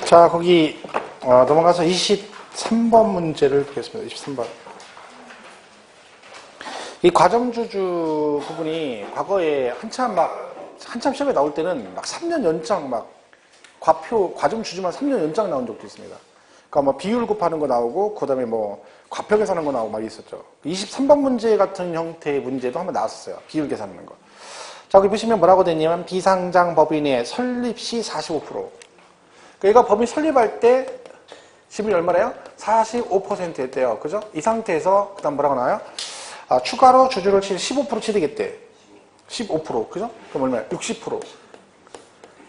자, 거기 넘어가서 23번 문제를 보겠습니다. 23번. 이 과정주주 부분이 과거에 한참 시험에 나올 때는 막 3년 연장 과정주주만 3년 연장 나온 적도 있습니다. 그러니까 뭐 비율 곱하는 거 나오고, 그 다음에 뭐 과표 계산하는 거 나오고 막 있었죠. 23번 문제 같은 형태의 문제도 한번 나왔었어요. 비율 계산하는 거. 자, 여기 보시면 뭐라고 됐냐면, 비상장 법인의 설립 시 45%. 그러니까 법인 설립할 때 지분이 얼마래요? 45%였대요. 그죠? 이 상태에서 그 다음 뭐라고 나와요? 추가로 주주를 15% 취득했대. 15%. 그죠? 그럼 얼마야? 60%.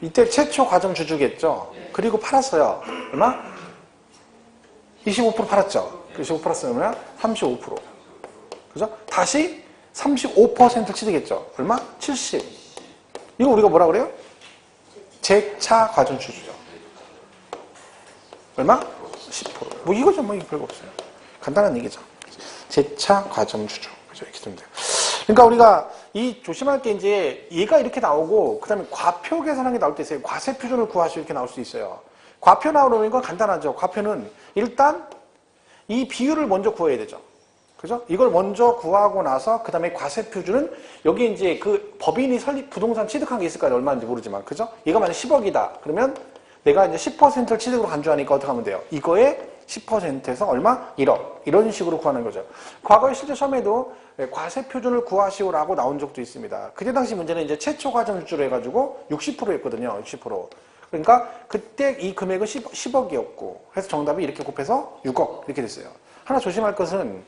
이때 최초 과정 주주겠죠? 그리고 팔았어요. 얼마? 25% 팔았죠? 25% 팔았으면 얼마야? 35%. 그죠? 다시 35% 취득했죠? 얼마? 70. 이거 우리가 뭐라 그래요? 재차 과정 주주죠. 얼마? 10%. 뭐 이거죠. 뭐 이거 별거 없어요. 간단한 얘기죠. 재차 과정 주주. 그죠? 이렇게 되면 돼요. 그러니까 우리가 조심할 게 이제 얘가 이렇게 나오고, 그 다음에 과표 계산한 게 나올 때 있어요. 과세 표준을 구하시오 이렇게 나올 수 있어요. 과표 나오는 건 간단하죠. 과표는 일단 이 비율을 먼저 구해야 되죠. 그죠? 이걸 먼저 구하고 나서 그 다음에 과세 표준은 여기 이제 그 법인이 부동산 취득한 게 있을까요? 얼마인지 모르지만. 그죠? 얘가 만약 10억이다. 그러면 내가 이제 10%를 취득으로 간주하니까 어떻게 하면 돼요? 이거에 10%에서 얼마? 1억. 이런 식으로 구하는 거죠. 과거에 실제 시험에도 과세 표준을 구하시오라고 나온 적도 있습니다. 그때 당시 문제는 이제 최초 과정 주주로 해가지고 60%였거든요. 60%. 그러니까 그때 이 금액은 10억이었고, 그래서 정답이 이렇게 곱해서 6억. 이렇게 됐어요. 하나 조심할 것은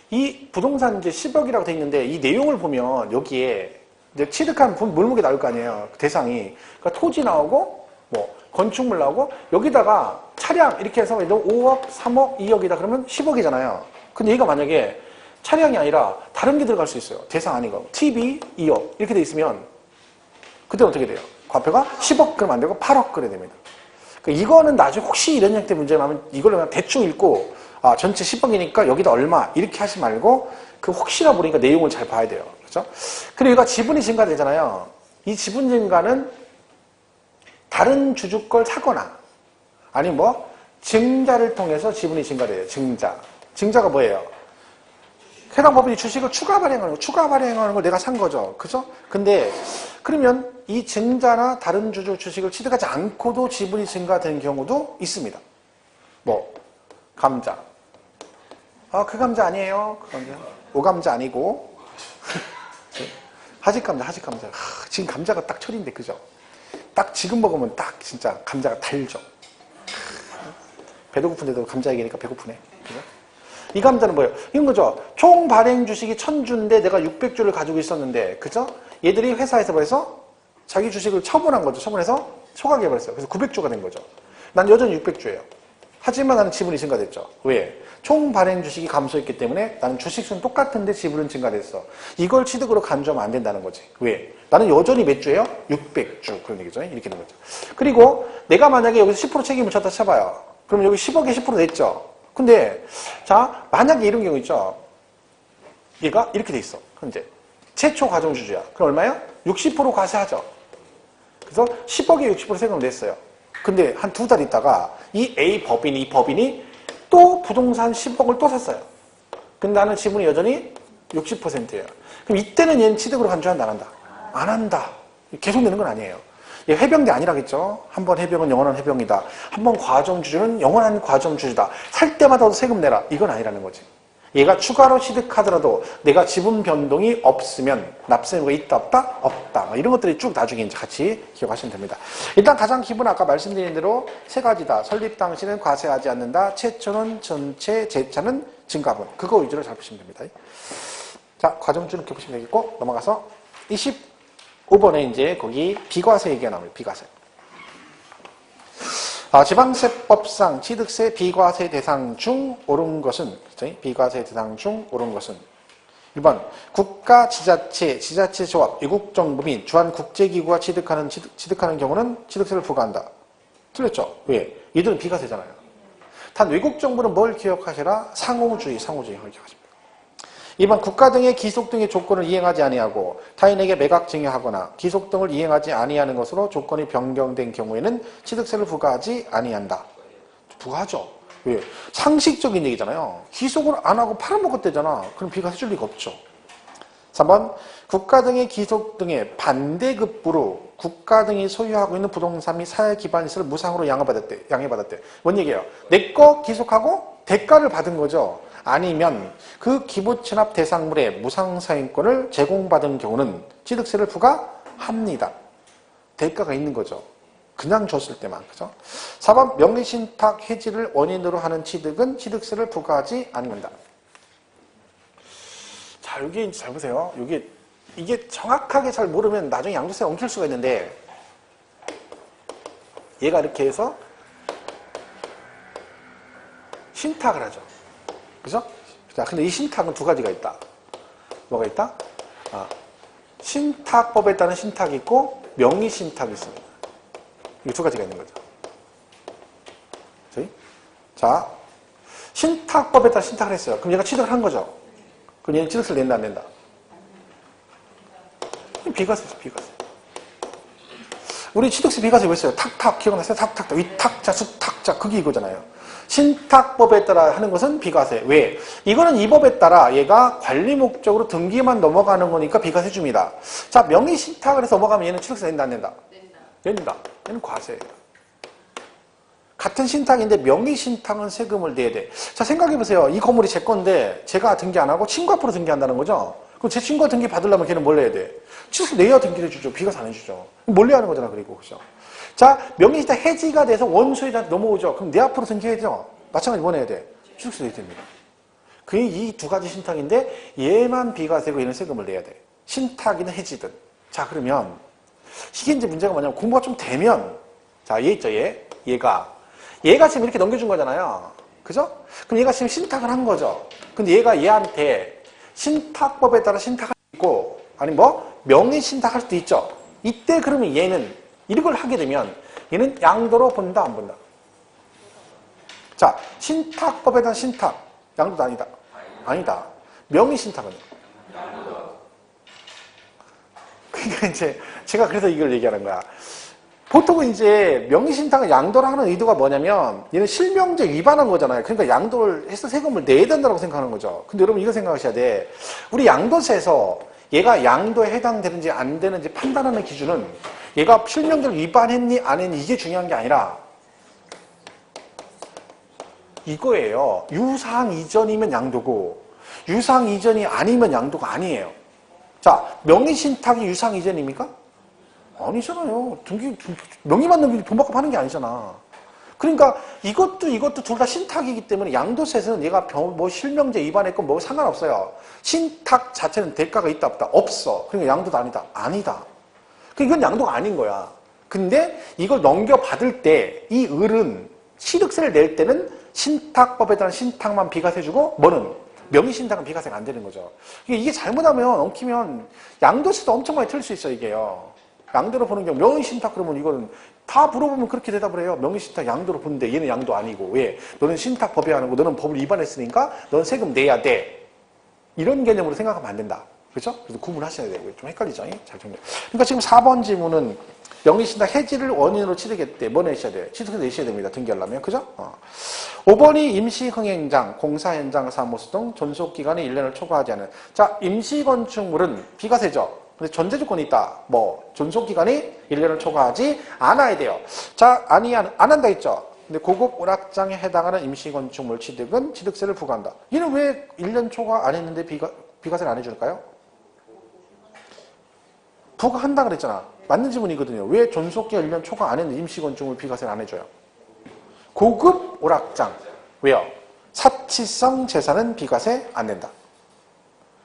이 부동산 이제 10억이라고 돼 있는데 이 내용을 보면 여기에 이제 취득한 물목이 나올 거 아니에요. 대상이. 그러니까 토지 나오고, 뭐, 건축물 나오고, 여기다가 차량 이렇게 해서 5억, 3억, 2억이다 그러면 10억이잖아요. 근데 얘가 만약에 차량이 아니라 다른 게 들어갈 수 있어요. 대상 아니고. TV 2억 이렇게 돼 있으면 그때 어떻게 돼요? 과표가 10억 그러면 안 되고 8억 그래야 됩니다. 그러니까 이거는 나중에 혹시 이런 형태 문제 나면 이걸로 그냥 대충 읽고 전체 10억이니까 여기다 얼마 이렇게 하지 말고 그 혹시나 모르니까 내용을 잘 봐야 돼요. 그렇죠? 그리고 얘가 지분이 증가되잖아요. 이 지분 증가는 다른 주주 걸 사거나 아니면 뭐 증자를 통해서 지분이 증가돼요. 증자가 뭐예요? 해당 법인이 주식을 추가 발행하는 걸 내가 산 거죠. 그죠? 근데 그러면 이 증자나 다른 주주 주식을 취득하지 않고도 지분이 증가된 경우도 있습니다. 뭐 감자. 그 감자 아니에요. 그 감자. 오감자 아니고 하직감자. 지금 감자가 딱 철인데 그죠? 딱 지금 먹으면 딱 진짜 감자가 달죠. 배도 고픈데도 감자 얘기니까 배고프네. 그죠? 이 감자는 뭐예요? 이런 거죠. 총 발행 주식이 1000주인데 내가 600주를 가지고 있었는데, 그죠? 얘들이 회사에서 그래서 자기 주식을 처분한 거죠. 처분해서 소각해버렸어요. 그래서 900주가 된 거죠. 난 여전히 600주예요. 하지만 나는 지분이 증가됐죠. 왜? 총 발행 주식이 감소했기 때문에 나는 주식수는 똑같은데 지분은 증가됐어. 이걸 취득으로 간주하면 안 된다는 거지. 왜? 나는 여전히 몇 주예요? 600주. 그런 얘기죠. 이렇게 된 거죠. 그리고 내가 만약에 여기서 10% 책임을 졌다 쳐봐요. 그럼 여기 10억에 10% 냈죠. 근데 자 만약에 이런 경우 있죠. 얘가 이렇게 돼 있어. 현재 최초 과정주주야. 그럼 얼마예요? 60% 과세하죠. 그래서 10억에 60% 세금을 냈어요. 근데 한 2달 있다가 이 법인이 또 부동산 10억을 또 샀어요. 근데 나는 지분이 여전히 60%예요. 그럼 이때는 얘는 취득으로 간주한다, 안 한다? 안 한다. 계속 내는 건 아니에요. 얘 해병대 아니라겠죠? 한 번 해병은 영원한 해병이다. 한 번 과정주주는 영원한 과정주주다. 살 때마다 세금 내라. 이건 아니라는 거지. 얘가 추가로 취득하더라도 내가 지분 변동이 없으면 납세 의무가 있다 없다? 없다. 이런 것들이 쭉 나중에 이제 같이 기억하시면 됩니다. 일단 가장 기본 아까 말씀드린 대로 세 가지다. 설립 당시는 과세하지 않는다. 최초는 전체, 재차는 증가분. 그거 위주로 잘 보시면 됩니다. 자, 과정주는 이렇게 보시면 되겠고 넘어가서 25번에 이제 거기 비과세 얘기가 나옵니다. 비과세. 지방세법상 취득세 비과세 대상 중 옳은 것은, 비과세 대상 중 옳은 것은 1번 국가, 지자체, 지자체조합, 외국정부 및 주한국제기구가 취득하는 경우는 취득세를 부과한다. 틀렸죠? 왜? 얘들은 비과세잖아요. 단 외국정부는 뭘 기억하시라? 상호주의 기억하십니다. 2번 국가 등의 기속 등의 조건을 이행하지 아니하고 타인에게 매각 증여하거나 기속 등을 이행하지 아니하는 것으로 조건이 변경된 경우에는 취득세를 부과하지 아니한다. 부과하죠. 왜? 상식적인 얘기잖아요. 기속을 안 하고 팔아먹었대잖아. 그럼 비과세 줄 리가 없죠. 3번 국가 등의 기속 등의 반대급부로 국가 등이 소유하고 있는 부동산 및 사회 기반 시설을 무상으로 양해받았대. 뭔 얘기예요? 내 거 기속하고 대가를 받은 거죠. 아니면 그 기부취납 대상물의 무상사용권을 제공받은 경우는 취득세를 부과합니다. 대가가 있는 거죠. 그냥 줬을 때만. 그죠? 4번 명의신탁 해지를 원인으로 하는 취득은 취득세를 부과하지 않는다. 자, 여기 잘 보세요. 이게 정확하게 잘 모르면 나중에 양도세 엉킬 수가 있는데, 얘가 이렇게 해서 신탁을 하죠. 그죠? 자, 근데 이 신탁은 두 가지가 있다. 뭐가 있다? 신탁법에 따른 신탁이 있고, 명의신탁이 있습니다. 이 두 가지가 있는 거죠. 자, 신탁법에 따라 신탁을 했어요. 그럼 얘가 취득을 한 거죠. 그럼 얘는 취득세를 낸다, 안 낸다? 비과세죠, 비과세. 우리 취득세 비과세 왜 했어요? 탁탁, 기억나세요? 탁탁, 위탁자, 수탁자, 그게 이거잖아요. 신탁법에 따라 하는 것은 비과세. 왜? 이거는 이 법에 따라 얘가 관리 목적으로 등기만 넘어가는 거니까 비과세 줍니다. 자, 명의신탁을 해서 넘어가면 얘는 취득세 낸다, 안 낸다? 낸다. 얘는 과세예요. 같은 신탁인데 명의신탁은 세금을 내야 돼. 자, 생각해보세요. 이 건물이 제 건데 제가 등기 안 하고 친구 앞으로 등기한다는 거죠? 그럼 제 친구가 등기 받으려면 걔는 뭘 내야 돼? 취득세 내야 등기를 해주죠. 비과세 안 해주죠. 뭘 내야 하는 거잖아, 그리고. 그죠? 자, 명의신탁 해지가 돼서 원소에다 넘어오죠. 그럼 내 앞으로 등기해야죠. 마찬가지로 뭐 내야 돼? 취득세 내야 됩니다. 그게 이 두 가지 신탁인데 얘만 비과세고 얘는 세금을 내야 돼. 신탁이든 해지든. 자, 그러면 이게 이제 문제가 뭐냐면 공부가 좀 되면, 자, 얘 있죠, 얘가 지금 이렇게 넘겨준 거잖아요. 그죠? 그럼 얘가 지금 신탁을 한 거죠. 근데 얘가 얘한테 신탁법에 따라 신탁할 수 있고, 아니 명의 신탁할 수도 있죠. 이때 그러면 얘는 이걸 하게 되면 얘는 양도로 본다, 안 본다? 자, 신탁법에 따른 신탁, 양도도 아니다. 아니다. 명의 신탁은? 그러니까 이제 제가 그래서 이걸 얘기하는 거야. 보통은 이제 명의신탁을 양도를 하는 의도가 뭐냐면 얘는 실명제 위반한 거잖아요. 그러니까 양도를 해서 세금을 내야 된다고 생각하는 거죠. 근데 여러분 이거 생각하셔야 돼. 우리 양도세에서 얘가 양도에 해당되는지 안 되는지 판단하는 기준은 얘가 실명제를 위반했니 안 했니 이게 중요한 게 아니라 이거예요. 유상 이전이면 양도고 유상 이전이 아니면 양도가 아니에요. 자, 명의신탁이 유상 이전입니까? 아니잖아요. 명의만 넘기고 돈 받고 파는 게 아니잖아. 그러니까 이것도 둘 다 신탁이기 때문에 양도세에서는 얘가 뭐 실명제 위반했고 뭐 상관없어요. 신탁 자체는 대가가 있다 없다? 없어. 그러니까 양도도 아니다. 아니다. 그러니까 이건 양도가 아닌 거야. 근데 이걸 넘겨받을 때 이 을은 취득세를 낼 때는 신탁법에 따른 신탁만 비과세주고 뭐는 명의신탁은 비과세가 안 되는 거죠. 이게 잘못하면 엉키면 양도세도 엄청 많이 틀릴 수 있어요. 이게요. 양도로 보는 경우 명의신탁 그러면 이거는 다 물어보면 그렇게 대답을 해요. 명의신탁 양도로 보는데 얘는 양도 아니고 왜? 너는 신탁 법위반하는 거 너는 법을 위반했으니까 너는 세금 내야 돼. 이런 개념으로 생각하면 안 된다. 그렇죠? 그래서 구분하셔야 되고요. 좀 헷갈리죠? 잘 정리. 그러니까 지금 4번 질문은 명의신탁 해지를 원인으로 취득했대. 뭐 내셔야 돼? 취득세 내셔야 됩니다. 등기하려면. 그죠? 5번이 임시흥행장, 공사현장 사무소 등 존속기간이 1년을 초과하지 않은. 자, 임시건축물은 비과세죠. 근데 전제조건이 있다. 뭐 존속기간이 1년을 초과하지 않아야 돼요. 자, 안 한다 했죠. 근데 고급 오락장에 해당하는 임시건축물 취득은 취득세를 부과한다. 얘는 왜 1년 초과 안 했는데 비과세를 안 해줄까요? 부과한다 그랬잖아. 맞는 질문이거든요. 왜 존속기간 1년 초과 안 했는데 임시건축물 비과세를 안 해줘요? 고급 오락장. 왜요? 사치성 재산은 비과세 안 된다.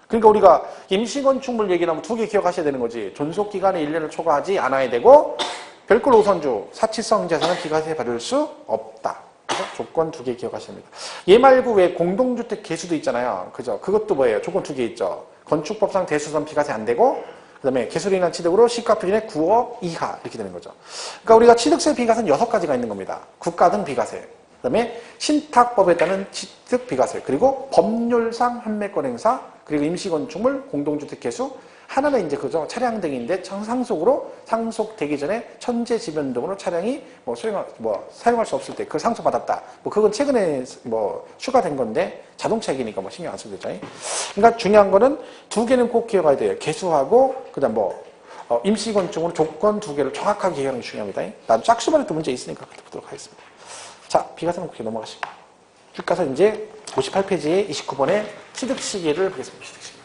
그러니까 우리가 임시건축물 얘기하면 두 개 기억하셔야 되는 거지. 존속기간에 1년을 초과하지 않아야 되고 별걸 우선주, 사치성 재산은 비과세 받을 수 없다. 그죠? 조건 두 개 기억하셔야 됩니다. 얘 말고 왜 공동주택 개수도 있잖아요. 그죠? 그것도 뭐예요? 조건 두 개 있죠. 건축법상 대수선 비과세 안 되고 그 다음에 개수로 인한 취득으로 시가 표준의 9억 이하 이렇게 되는 거죠. 그러니까 우리가 취득세 비과세는 6가지가 있는 겁니다. 국가 등 비과세. 그다음에 신탁법에 따른 취득 비과세, 그리고 법률상 판매권 행사, 그리고 임시건축물, 공동주택 개수, 하나는 이제 그죠 차량 등인데 상속으로 상속되기 전에 천재지변 등으로 차량이 사용할 수 없을 때 그걸 상속받았다. 그건 최근에 추가된 건데 자동차 얘기니까 신경 안 써도 되죠. 그러니까 중요한 거는 두 개는 꼭 기억해야 돼요. 개수하고 그다음 임시건축으로 조건 두 개를 정확하게 기억하는 게 중요합니다. 나도 짝수반에 또 문제 있으니까 그때 보도록 하겠습니다. 자, 비과세 놓고 넘어가시고 쭉 가서 이제 58페이지에 29번에 취득시기를 보겠습니다. 취득시기.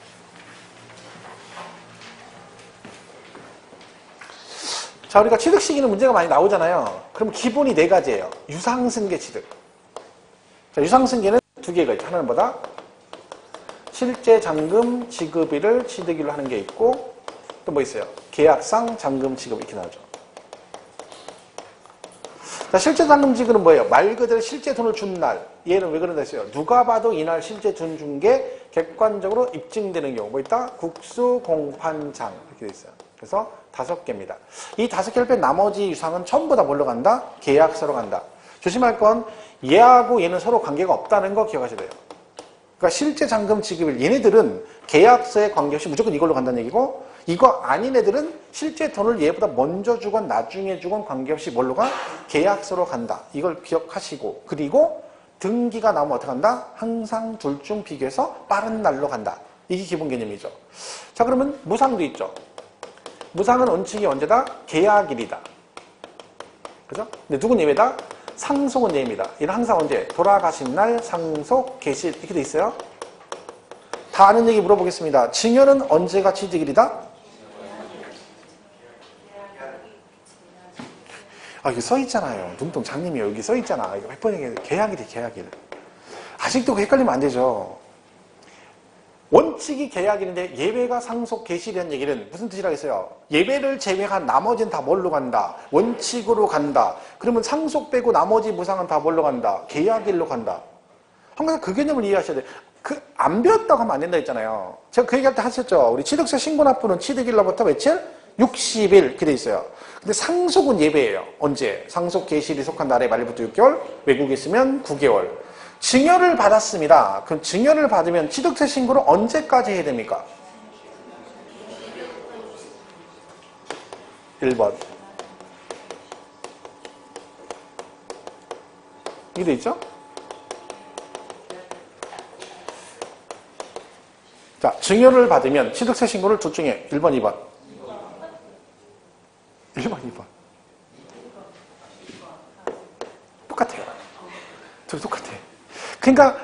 자, 우리가 취득시기는 문제가 많이 나오잖아요. 그럼 기본이 네 가지예요. 유상승계 취득. 자, 유상승계는 두 개가 있죠. 하나는 뭐다? 실제 잔금 지급일을 취득일로 하는 게 있고 또 뭐 있어요? 계약상 잔금 지급 이렇게 나오죠. 자, 실제 잔금 지급은 뭐예요? 말 그대로 실제 돈을 준 날. 얘는 왜 그런다 했어요? 누가 봐도 이날 실제 돈 준 게 객관적으로 입증되는 경우. 뭐 있다? 국수공판장 이렇게 돼 있어요. 그래서 5개입니다. 이 5개를 뺀 나머지 유상은 전부 다 뭘로 간다? 계약서로 간다. 조심할 건 얘하고 얘는 서로 관계가 없다는 거 기억하셔야 돼요. 그러니까 실제 잔금 지급일 얘네들은 계약서에 관계없이 무조건 이걸로 간다는 얘기고 이거 아닌 애들은 실제 돈을 얘보다 먼저 주건 나중에 주건 관계없이 뭘로 가? 계약서로 간다. 이걸 기억하시고 그리고 등기가 나오면 어떻게 한다? 항상 둘 중 비교해서 빠른 날로 간다. 이게 기본 개념이죠. 자, 그러면 무상도 있죠. 무상은 원칙이 언제다? 계약일이다. 그죠? 근데 누군 예외다? 상속은 예입니다. 이는 항상 언제? 돌아가신 날 상속 개시 이렇게 돼 있어요. 다 아는 얘기 물어보겠습니다. 증여는 언제가 취득일이다? 여기 써있잖아요. 눈동 장님이 여기 써있잖아. 이거 몇 번 얘기해요. 계약일이 계약일. 아직도 헷갈리면 안 되죠. 원칙이 계약일인데 예외가 상속 개시라는 얘기는 무슨 뜻이라고 했어요? 예외를 제외한 나머지는 다 뭘로 간다? 원칙으로 간다. 그러면 상속 빼고 나머지 무상은 다 뭘로 간다? 계약일로 간다. 항상 그 개념을 이해하셔야 돼요. 안 배웠다고 하면 안 된다 했잖아요. 제가 그 얘기할 때 하셨죠? 우리 취득세 신고납부는 취득일로부터 며칠? 60일 이렇게 돼 있어요. 근데 상속은 예외예요. 언제? 상속 개시일이 속한 날의 말일부터 6개월, 외국에 있으면 9개월. 증여를 받았습니다. 그럼 증여를 받으면 취득세 신고를 언제까지 해야 됩니까? 1번. 이게 돼 있죠? 자, 증여를 받으면 취득세 신고를 둘 중에 1번, 2번. 1번, 2번. 똑같아요. 둘이 똑같아. 그러니까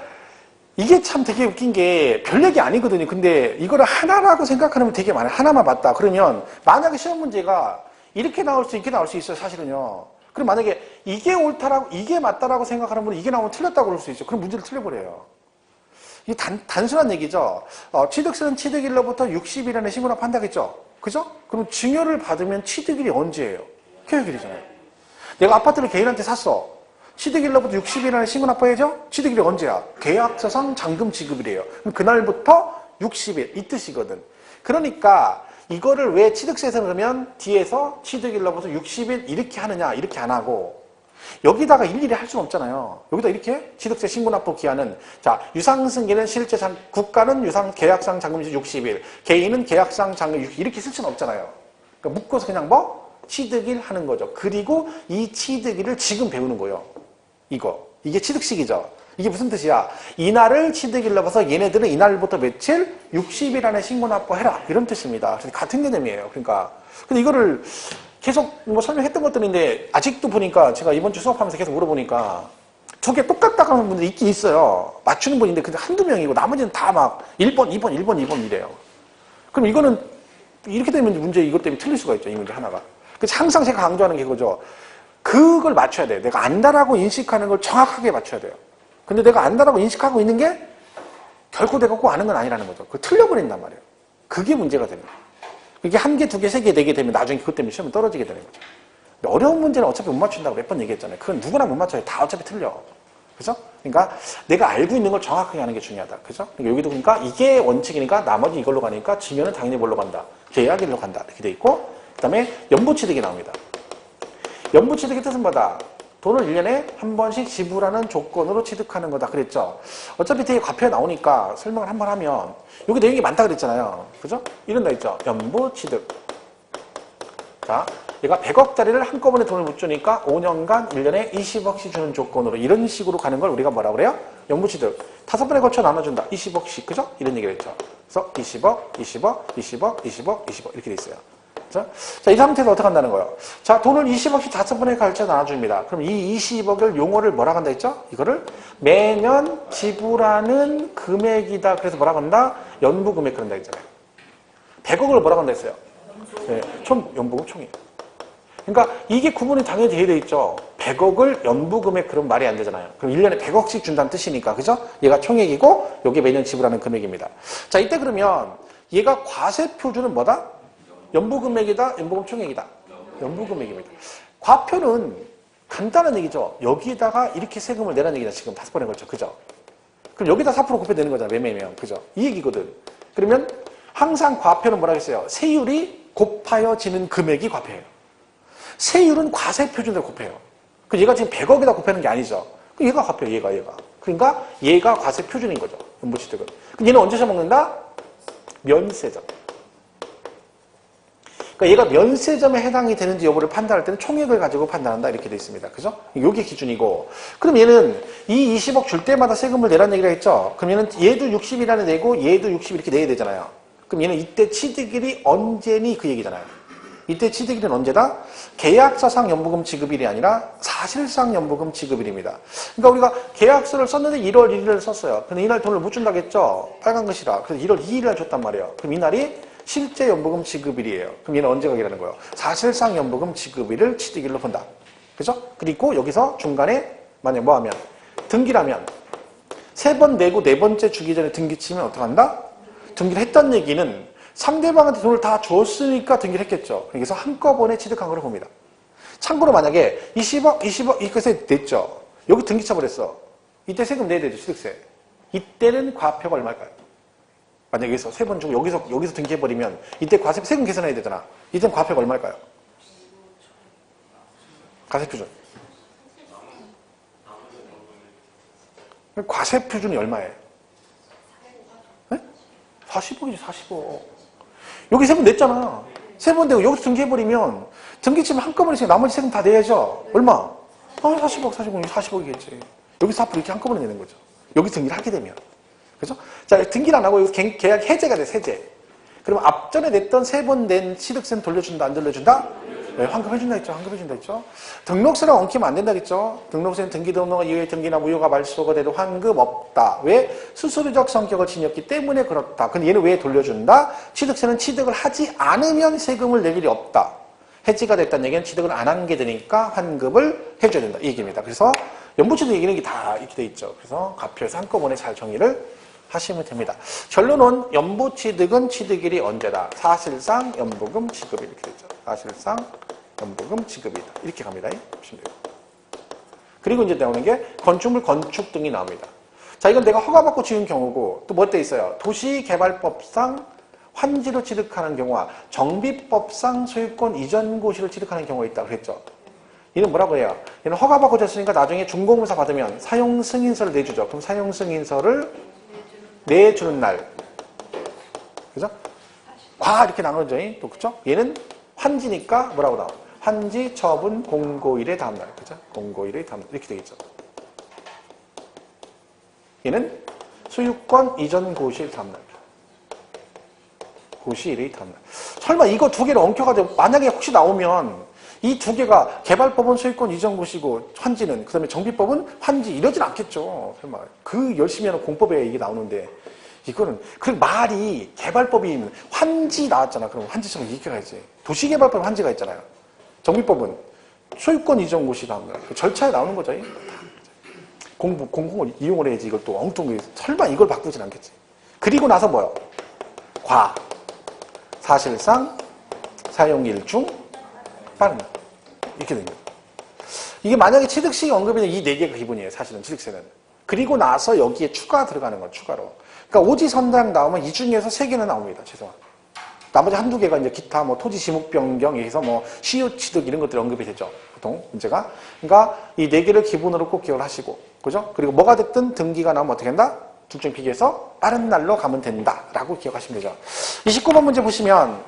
이게 참 되게 웃긴 게 별 얘기 아니거든요. 근데 이거를 하나라고 생각하면 되게 많아요. 하나만 맞다. 그러면 만약에 시험 문제가 이렇게 나올 수, 이렇게 나올 수 있어요. 사실은요. 그럼 만약에 이게 옳다라고, 이게 맞다라고 생각하는 분은 이게 나오면 틀렸다고 그럴 수 있죠. 그럼 문제를 틀려버려요. 이게 단순한 얘기죠. 취득세는 취득일로부터 60일 안에 신고납 한다겠죠. 그죠? 그럼 증여를 받으면 취득일이 언제예요? 계약일이잖아요. 내가 아파트를 개인한테 샀어. 취득일로부터 60일 안에 신고납부해야죠? 취득일이 언제야? 계약서상 잔금 지급일이에요. 그럼 그날부터 60일 이 뜻이거든. 그러니까 이거를 왜 취득세에서 그러면 뒤에서 취득일로부터 60일 이렇게 하느냐 이렇게 안 하고 여기다가 일일이 할 수는 없잖아요. 여기다 이렇게 취득세 신고납부 기한은 자 유상승계는 실제 국가는 유상 계약상 잔금일 60일, 개인은 계약상 잔금 60일 이렇게 쓸 수는 없잖아요. 그러니까 묶어서 그냥 취득일 하는 거죠. 그리고 이 취득일을 지금 배우는 거예요. 이게 취득식이죠. 이게 무슨 뜻이야? 이날을 취득일로 봐서 얘네들은 이날부터 며칠 60일 안에 신고납부해라 이런 뜻입니다. 같은 개념이에요. 그러니까 근데 이거를 계속 설명했던 것들인데 아직도 보니까 제가 이번 주 수업하면서 계속 물어보니까 두 개 똑같다고 하는 분들이 있긴 있어요. 맞추는 분인데 근데 한두 명이고 나머지는 다 막 1번, 2번, 1번, 2번 이래요. 그럼 이거는 이렇게 되면 문제 이것 때문에 틀릴 수가 있죠. 이 문제 하나가. 그래서 항상 제가 강조하는 게 그거죠. 그걸 맞춰야 돼요. 내가 안다라고 인식하는 걸 정확하게 맞춰야 돼요. 근데 내가 안다라고 인식하고 있는 게 결코 내가 꼭 아는 건 아니라는 거죠. 그거 틀려버린단 말이에요. 그게 문제가 되는 거예요. 이게 1개, 2개, 3개, 4개 되면 나중에 그것 때문에 시험에 떨어지게 되는 거죠. 근데 어려운 문제는 어차피 못 맞춘다고 몇 번 얘기했잖아요. 그건 누구나 못 맞춰요. 다 어차피 틀려. 그죠? 그러니까 내가 알고 있는 걸 정확하게 하는 게 중요하다. 그죠? 그러니까 여기도 그러니까 이게 원칙이니까 나머지 이걸로 가니까 증여는 당연히 뭘로 간다? 계약일로 간다. 이렇게 돼 있고 그 다음에 연부취득이 나옵니다. 연부취득의 뜻은 뭐다? 돈을 1년에 한 번씩 지불하는 조건으로 취득하는 거다 그랬죠. 어차피 되게 과표에 나오니까 설명을 한번 하면 여기 내용이 많다 그랬잖아요. 그죠? 이런 거 있죠. 연부 취득. 자, 얘가 100억짜리를 한꺼번에 돈을 못 주니까 5년간 1년에 20억씩 주는 조건으로 이런 식으로 가는 걸 우리가 뭐라 그래요? 연부 취득. 5번에 걸쳐 나눠준다. 20억씩. 그죠? 이런 얘기를 했죠. 그래서 20억, 20억, 20억, 20억, 20억 이렇게 돼 있어요. 자, 이 상태에서 어떻게 한다는 거예요? 자, 돈을 20억씩 5번에 걸쳐 나눠줍니다. 그럼 이 20억을 용어를 뭐라고 한다 했죠? 이거를 매년 지불하는 금액이다. 그래서 뭐라고 한다? 연부 금액 그런다 했잖아요. 100억을 뭐라고 한다 했어요? 네, 연부금 총이에요. 그러니까 이게 구분이 당연히 되어 있죠. 100억을 연부 금액 그럼 말이 안 되잖아요. 그럼 1년에 100억씩 준다는 뜻이니까. 그죠? 얘가 총액이고 여기 매년 지불하는 금액입니다. 자, 이때 그러면 얘가 과세 표준은 뭐다? 연부금액이다, 연부금 총액이다. 연부금액입니다. 과표는 간단한 얘기죠. 여기다가 이렇게 세금을 내라는 얘기다. 지금 5번에 걸쳐. 그죠? 그럼 여기다 4% 곱해 내는 거잖아. 매매면. 그죠? 이 얘기거든. 그러면 항상 과표는 뭐라 했어요? 세율이 곱하여지는 금액이 과표예요. 세율은 과세 표준대로 곱해요. 그 얘가 지금 100억에다 곱하는 게 아니죠. 얘가 과표예요. 얘가. 그러니까 얘가 과세 표준인 거죠. 연부취득은. 그럼 얘는 언제 셔먹는다? 면세점. 그러니까 얘가 면세점에 해당이 되는지 여부를 판단할 때는 총액을 가지고 판단한다 이렇게 돼 있습니다. 그죠? 이게 기준이고. 그럼 얘는 이 20억 줄 때마다 세금을 내라는 얘기를 했죠. 그럼 얘는 얘도 60이라는 내고 얘도 60 이렇게 내야 되잖아요. 그럼 얘는 이때 취득일이 언제니 그 얘기잖아요. 이때 취득일은 언제다? 계약서상 연부금 지급일이 아니라 사실상 연부금 지급일입니다. 그러니까 우리가 계약서를 썼는데 1월 1일을 썼어요. 근데 이날 돈을 못 준다겠죠? 빨간 글씨라. 그래서 1월 2일날 줬단 말이에요. 그럼 이날이 실제 연부금 지급일이에요. 그럼 얘는 언제 가기라는 거예요? 사실상 연부금 지급일을 취득일로 본다. 그죠? 그리고 여기서 중간에 만약 뭐 하면 등기라면 3번 내고 4번째 주기 전에 등기 치면 어떻게 한다? 등기를 했다는 얘기는 상대방한테 돈을 다 줬으니까 등기를 했겠죠. 그래서 한꺼번에 취득한 걸 봅니다. 참고로 만약에 20억 이것에 냈죠. 여기 등기 처벌했어. 이때 세금 내야 되죠. 취득세. 이때는 과표가 얼마일까요? 만약에 여기서 3번 주고 여기서 등기해버리면 이때 과세 세금 계산해야 되잖아. 이때는 과표가 얼마일까요? 과세 표준. 과세 표준이 얼마예요? 네? 40억이지 40억. 여기 세금 냈잖아. 3번 내고 여기서 등기해버리면 등기 치면 한꺼번에 지금 나머지 세금 다 내야죠. 얼마? 40억이겠지. 여기서 앞으로 이렇게 한꺼번에 내는 거죠. 여기 등기를 하게 되면. 그죠? 자, 등기를 안 하고 계약 해제가 돼, 세제. 그러면 앞전에 냈던 3번 낸 취득세는 돌려준다, 안 돌려준다? 네, 환급해준다 했죠. 환급해준다 했죠. 등록세랑 엉키면 안 된다 했죠. 등록세는 등기 등록 이후에 등기나 무효가 말소가 돼도 환급 없다. 왜? 수수료적 성격을 지녔기 때문에 그렇다. 근데 얘는 왜 돌려준다? 취득세는 취득을 하지 않으면 세금을 낼 일이 없다. 해지가 됐다는 얘기는 취득을 안 한 게 되니까 환급을 해줘야 된다. 이 얘기입니다. 그래서 연부취득 얘기는 다 이렇게 돼 있죠. 그래서 과표에서 한꺼번에 잘 정의를 하시면 됩니다. 결론은 연부취득은 취득일이 언제다? 사실상 연부금 지급일 이렇게 되죠. 사실상 연부금 지급이다. 이렇게 갑니다. 보시면 돼요. 그리고 이제 나오는 게 건축물 건축 등이 나옵니다. 자, 이건 내가 허가받고 지은 경우고 또 뭐 돼 있어요? 도시개발법상 환지로 취득하는 경우와 정비법상 소유권 이전 고시를 취득하는 경우가 있다고 그랬죠. 얘는 뭐라고 해요? 얘는 허가받고 졌으니까 나중에 준공문서 받으면 사용승인서를 내주죠. 그럼 사용승인서를 내주는 날. 그죠? 이렇게 나누죠. 또, 그죠? 얘는 환지니까 뭐라고 나와? 환지 처분 공고일의 다음날. 그죠? 공고일의 다음날. 이렇게 되겠죠. 얘는 소유권 이전 고시일 다음날. 고시일의 다음날. 설마 이거 두 개를 엉켜가지고 만약에 혹시 나오면 이 두 개가 개발법은 소유권 이전 고시고 환지는 그다음에 정비법은 환지 이러진 않겠죠. 설마 그 열심히 하는 공법에 이게 나오는데 이거는 그 말이 개발법이 환지 나왔잖아. 그럼 환지처럼 이렇게 가야지. 도시개발법 환지가 있잖아요. 정비법은 소유권 이전 고시 다음날 절차에 나오는 거죠. 공공을 이용을 해야지. 이걸 또 엉뚱하게 설마 이걸 바꾸진 않겠지. 그리고 나서 뭐요? 사실상 사용일 중 빠른 이렇게 됩니다. 이게 만약에 취득시 언급이 이 4개가 기본이에요. 사실은 취득세는. 그리고 나서 여기에 추가 들어가는 건 추가로. 그러니까 오지선당 나오면 이 중에서 3개는 나옵니다. 최소한. 나머지 한두 개가 이제 기타 뭐 토지 지목 변경, 여기서 뭐 시효 취득 이런 것들이 언급이 되죠. 보통 문제가. 그러니까 이 4개를 기본으로 꼭 기억을 하시고, 그죠? 그리고 뭐가 됐든 등기가 나오면 어떻게 한다? 둘 중 비교해서 빠른 날로 가면 된다라고 기억하시면 되죠. 29번 문제 보시면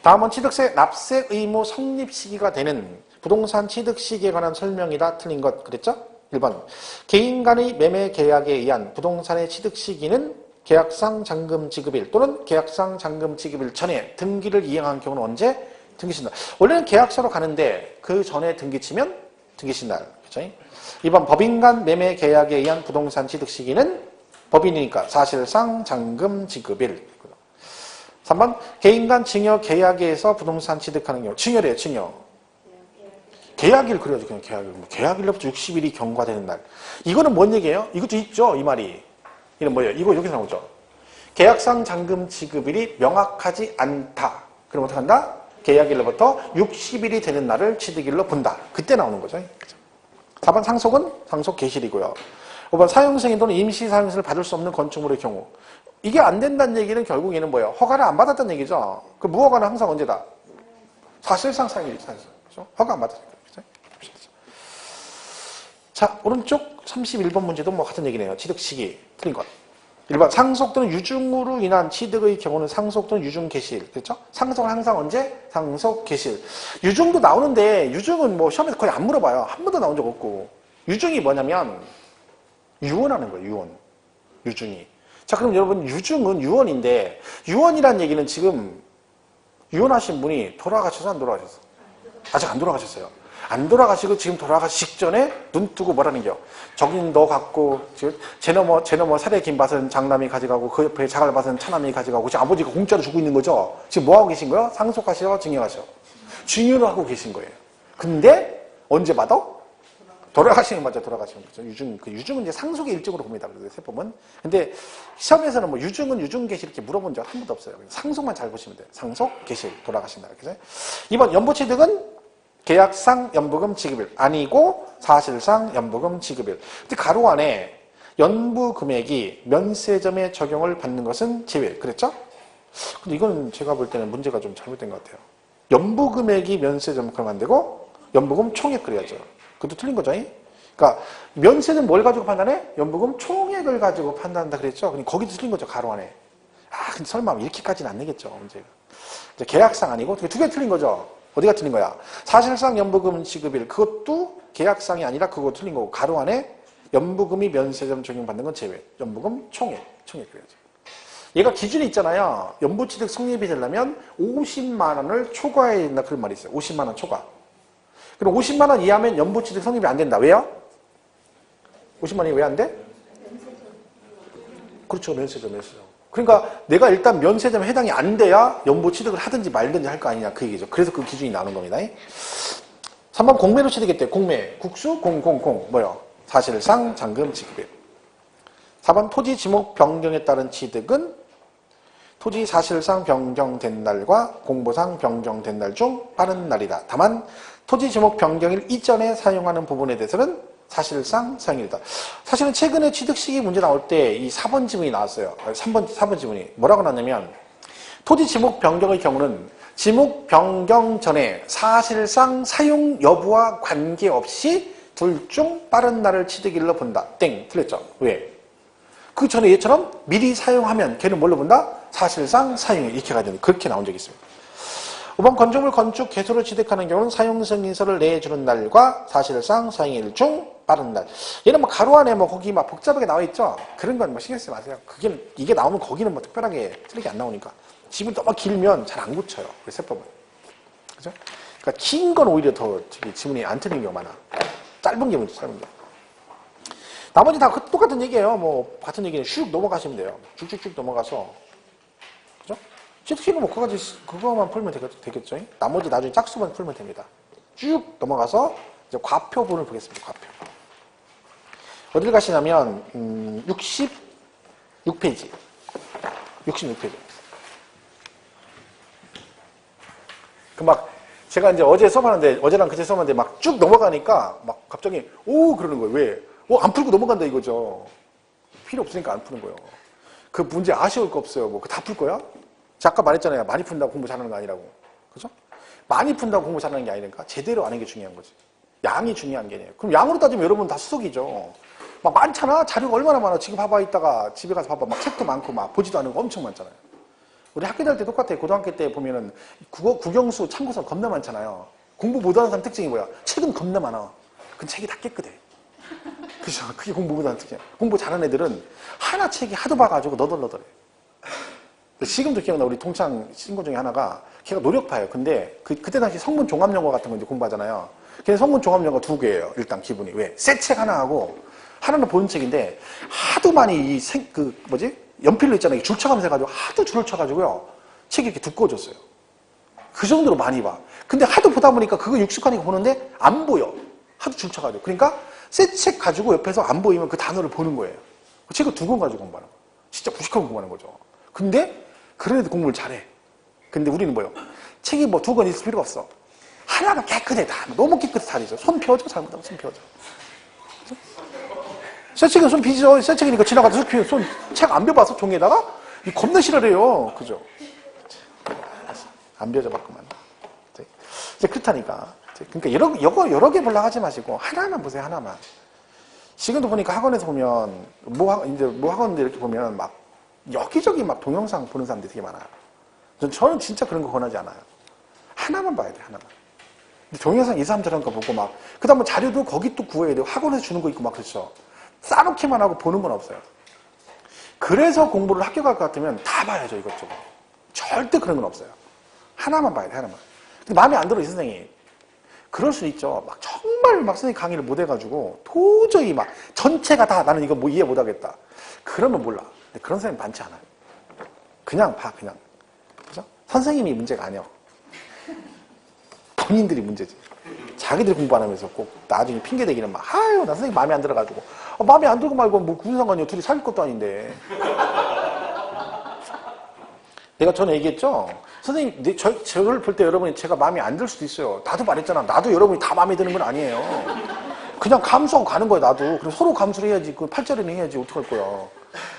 다음은 취득세 납세 의무 성립 시기가 되는 부동산 취득 시기에 관한 설명이다. 틀린 것 그랬죠? 1번 개인 간의 매매 계약에 의한 부동산의 취득 시기는 계약상 잔금 지급일 또는 계약상 잔금 지급일 전에 등기를 이행한 경우는 언제? 등기신날. 원래는 계약서로 가는데 그 전에 등기치면 등기신날. 그렇죠? 2번 법인 간 매매 계약에 의한 부동산 취득 시기는 법인이니까 사실상 잔금 지급일. 3번 개인 간 증여 계약에 의해서 부동산 취득하는 경우. 증여래요. 증여. 계약일 그래야죠. 그냥 계약일. 계약일로부터 60일이 경과되는 날. 이거는 뭔 얘기예요? 이것도 있죠. 이 말이. 이건 뭐예요? 이거 여기서 나오죠. 계약상 잔금 지급일이 명확하지 않다. 그럼 어떻게 한다? 계약일로부터 60일이 되는 날을 취득일로 본다. 그때 나오는 거죠. 4번 상속은 상속 개실이고요. 5번 사용승인 또는 임시 사용승을 받을 수 없는 건축물의 경우. 이게 안 된다는 얘기는 결국 얘는 뭐예요? 허가를 안 받았다는 얘기죠. 그 무허가는 항상 언제다? 사실상 사용일이죠. 그렇죠? 허가 안 받았으니까. 그렇죠? 자, 오른쪽 31번 문제도 뭐 같은 얘기네요. 취득 시기. 틀린 것. 1번 상속 또는 유증으로 인한 취득의 경우는 상속 또는 유증 개시일. 그렇죠? 상속은 항상 언제? 상속 개시일. 유증도 나오는데 유증은 뭐 시험에서 거의 안 물어봐요. 한 번도 나온 적 없고. 유증이 뭐냐면 유언하는 거예요. 유언. 유증이. 자, 그럼 여러분 유증은 유언인데 유언이란 얘기는 지금 유언하신 분이 돌아가셔서 안 돌아가셨어? 아직 안 돌아가셨어요. 안 돌아가시고 지금 돌아가시기 직전에 눈 뜨고 뭐라는 겨. 저긴 너 갖고 제 넘어 살에 긴 밭은 장남이 가져가고 그 옆에 자갈 밭은 차남이 가져가고 지금 아버지가 공짜로 주고 있는 거죠. 지금 뭐 하고 계신 거예요? 상속하시어 증여하시어? 증여를 하고 계신 거예요. 근데 언제 받아? 돌아가시는 맞아. 돌아가시는 거죠. 유증은 이제 상속의 일종으로 봅니다. 그래서 세법은. 근데 시험에서는 뭐 유증은 유증 개시 이렇게 물어본 적 한 번도 없어요. 상속만 잘 보시면 돼요. 상속 개시 돌아가신다. 그래서 2번 연보취득은 계약상 연부금 지급일 아니고 사실상 연부금 지급일. 근데 가로 안에 연부 금액이 면세점의 적용을 받는 것은 제외. 그랬죠? 근데 이건 제가 볼 때는 문제가 좀 잘못된 것 같아요. 연부 금액이 면세점 그럼 안 되고 연부금 총액 그래야죠. 그것도 틀린 거죠. 그러니까 면세는 뭘 가지고 판단해? 연부금 총액을 가지고 판단한다 그랬죠. 근데 거기도 틀린 거죠. 가로 안에. 아, 근데 설마 이렇게까지는 안 내겠죠. 문제가. 이제 계약상 아니고 두 개 틀린 거죠. 어디가 틀린 거야? 사실상 연부금 지급일 그것도 계약상이 아니라 그거 틀린 거고 가로 안에 연부금이 면세점 적용받는 건 제외. 연부금 총액 그래야죠. 얘가 기준이 있잖아요. 연부취득 성립이 되려면 50만 원을 초과해야 된다 그런 말이 있어요. 50만 원 초과. 그럼 50만 원 이하면 연부취득 성립이 안 된다. 왜요? 50만 원이 왜 안 돼? 그렇죠. 면세점. 그러니까 내가 일단 면세점에 해당이 안 돼야 연보 취득을 하든지 말든지 할 거 아니냐 그 얘기죠. 그래서 그 기준이 나오는 겁니다. 3번 공매로 취득했대. 공매. 국수 공공공 뭐요? 사실상 잔금 지급일. 4번 토지 지목 변경에 따른 취득은 토지 사실상 변경된 날과 공보상 변경된 날 중 빠른 날이다. 다만 토지 지목 변경일 이전에 사용하는 부분에 대해서는 사실상 사용일이다. 사실은 최근에 취득 시기 문제 나올 때 이 4번 지문이 나왔어요. 3번 지문이. 뭐라고 나왔냐면 토지 지목 변경의 경우는 지목 변경 전에 사실상 사용 여부와 관계없이 둘 중 빠른 날을 취득일로 본다. 땡. 틀렸죠. 왜? 그 전에 얘처럼 미리 사용하면 걔는 뭘로 본다? 사실상 사용일. 이렇게 가야 되는데 그렇게 나온 적이 있습니다. 5번 건축물 건축 개소를 취득하는 경우는 사용승인서를 내주는 날과 사실상 사용일 중 빠른 날. 얘는 뭐 가로 안에 뭐 거기 막 복잡하게 나와 있죠. 그런 건 뭐 신경 쓰지 마세요. 이게 나오면 거기는 뭐 특별하게 틀리게 안 나오니까. 지문 너무 길면 잘 안 고쳐요. 우리 세법은. 그죠? 그러니까 긴 건 오히려 더 지문이 안 틀리는 경우가 많아. 짧은 게 문제, 짧은 게. 나머지 다 똑같은 얘기예요. 뭐 같은 얘기는 슉 넘어가시면 돼요. 쭉쭉쭉 넘어가서. 그죠? 취득시는 뭐 그거만 풀면 되겠죠. 나머지 나중에 짝수만 풀면 됩니다. 쭉 넘어가서 이제 과표분을 보겠습니다. 과표. 어딜 가시냐면 66페이지. 66페이지. 그 막 제가 이제 어제 수업하는데 어제랑 그제 수업하는데 막 쭉 넘어가니까 막 갑자기 오 그러는 거예요. 왜? 안 풀고 넘어간다 이거죠. 필요 없으니까 안 푸는 거예요. 그 문제 아쉬울 거 없어요. 뭐 다 풀 거야? 제가 아까 말했잖아요. 많이 푼다고 공부 잘하는 거 아니라고. 그죠? 많이 푼다고 공부 잘하는 게 아니니까 제대로 하는 게 중요한 거지. 양이 중요한 게 아니에요. 그럼 양으로 따지면 여러분 다 수석이죠. 막 많잖아. 자료가 얼마나 많아. 지금 봐봐. 이따가 집에 가서 봐봐. 막 책도 많고 막 보지도 않은 거 엄청 많잖아요. 우리 학교 다닐 때 똑같아요. 고등학교 때 보면은 국영수 참고서 겁나 많잖아요. 공부 못하는 사람 특징이 뭐야? 책은 겁나 많아. 그 책이 다 깨끗해. 그죠? 그게 공부 못하는 특징이야. 공부 잘하는 애들은 하나 책이 하도 봐가지고 너덜너덜해. 지금도 기억나. 우리 동창 친구 중에 하나가 걔가 노력파예요. 근데 그때 당시 성문 종합영어 같은 거 이제 공부하잖아요. 걔는 성문 종합영어 2개예요. 일단 기분이. 왜? 새 책 하나 하고 하나는 보는 책인데 하도 많이 연필로 있잖아요. 줄 쳐가면서 해가지고 하도 줄을 쳐가지고요. 책이 이렇게 두꺼워졌어요. 그 정도로 많이 봐. 근데 하도 보다 보니까 그거 익숙하니까 보는데 안 보여. 하도 줄 쳐가지고. 그러니까 새 책 가지고 옆에서 안 보이면 그 단어를 보는 거예요. 그 책을 2권 가지고 공부하는 거예요. 진짜 무식하게 공부하는 거죠. 근데 그런 애들 공부를 잘해. 근데 우리는 뭐요? 책이 뭐 2권 있을 필요가 없어. 하나가 깨끗해. 다 너무 깨끗해 다리죠. 손 펴져. 잘못하면 손 펴져. 새 책은 손 피죠. 새 책이니까 지나가다 손 책 안 펴봐서 종이에다가 겁나 싫어해요. 그죠? 안 펴져봤구만. 이제 그렇다니까. 그러니까 여러 개 보려고 하지 마시고 하나만 보세요. 하나만. 지금도 보니까 학원에서 보면 모 학원들 이렇게 보면 막 여기저기 막 동영상 보는 사람들이 되게 많아요. 저는 진짜 그런 거 권하지 않아요. 하나만 봐야 돼. 하나만. 동영상 2, 3저런 거 보고 막 그다음에 자료도 거기 또 구해야 돼요. 학원에서 주는 거 있고 막 그렇죠. 싸놓기만 하고 보는 건 없어요. 그래서 공부를 학교 갈 것 같으면 다 봐야죠. 이것저것. 절대 그런 건 없어요. 하나만 봐야 돼. 하나만. 근데 마음에 안 들어 이 선생님. 그럴 수 있죠. 막 정말 막 선생님 강의를 못 해가지고 도저히 막 전체가 다 나는 이거 뭐 이해 못 하겠다. 그러면 몰라. 근데 그런 선생님 많지 않아요. 그냥 봐. 그냥. 그죠? 선생님이 문제가 아니야. 본인들이 문제지. 자기들이 공부 안 하면서 꼭 나중에 핑계대기는 막 아유 나 선생님 마음에 안 들어가지고 마음에 안 들고 말고 뭐 무슨 상관이야. 둘이 사귈 것도 아닌데. 내가 전에 얘기했죠. 선생님 저를 볼 때 여러분이 제가 마음에 안 들 수도 있어요. 나도 말했잖아. 나도 여러분이 다 마음에 드는 건 아니에요. 그냥 감수하고 가는 거야 나도. 그럼 서로 감수를 해야지. 그 팔자리는 해야지. 어떡할 거야.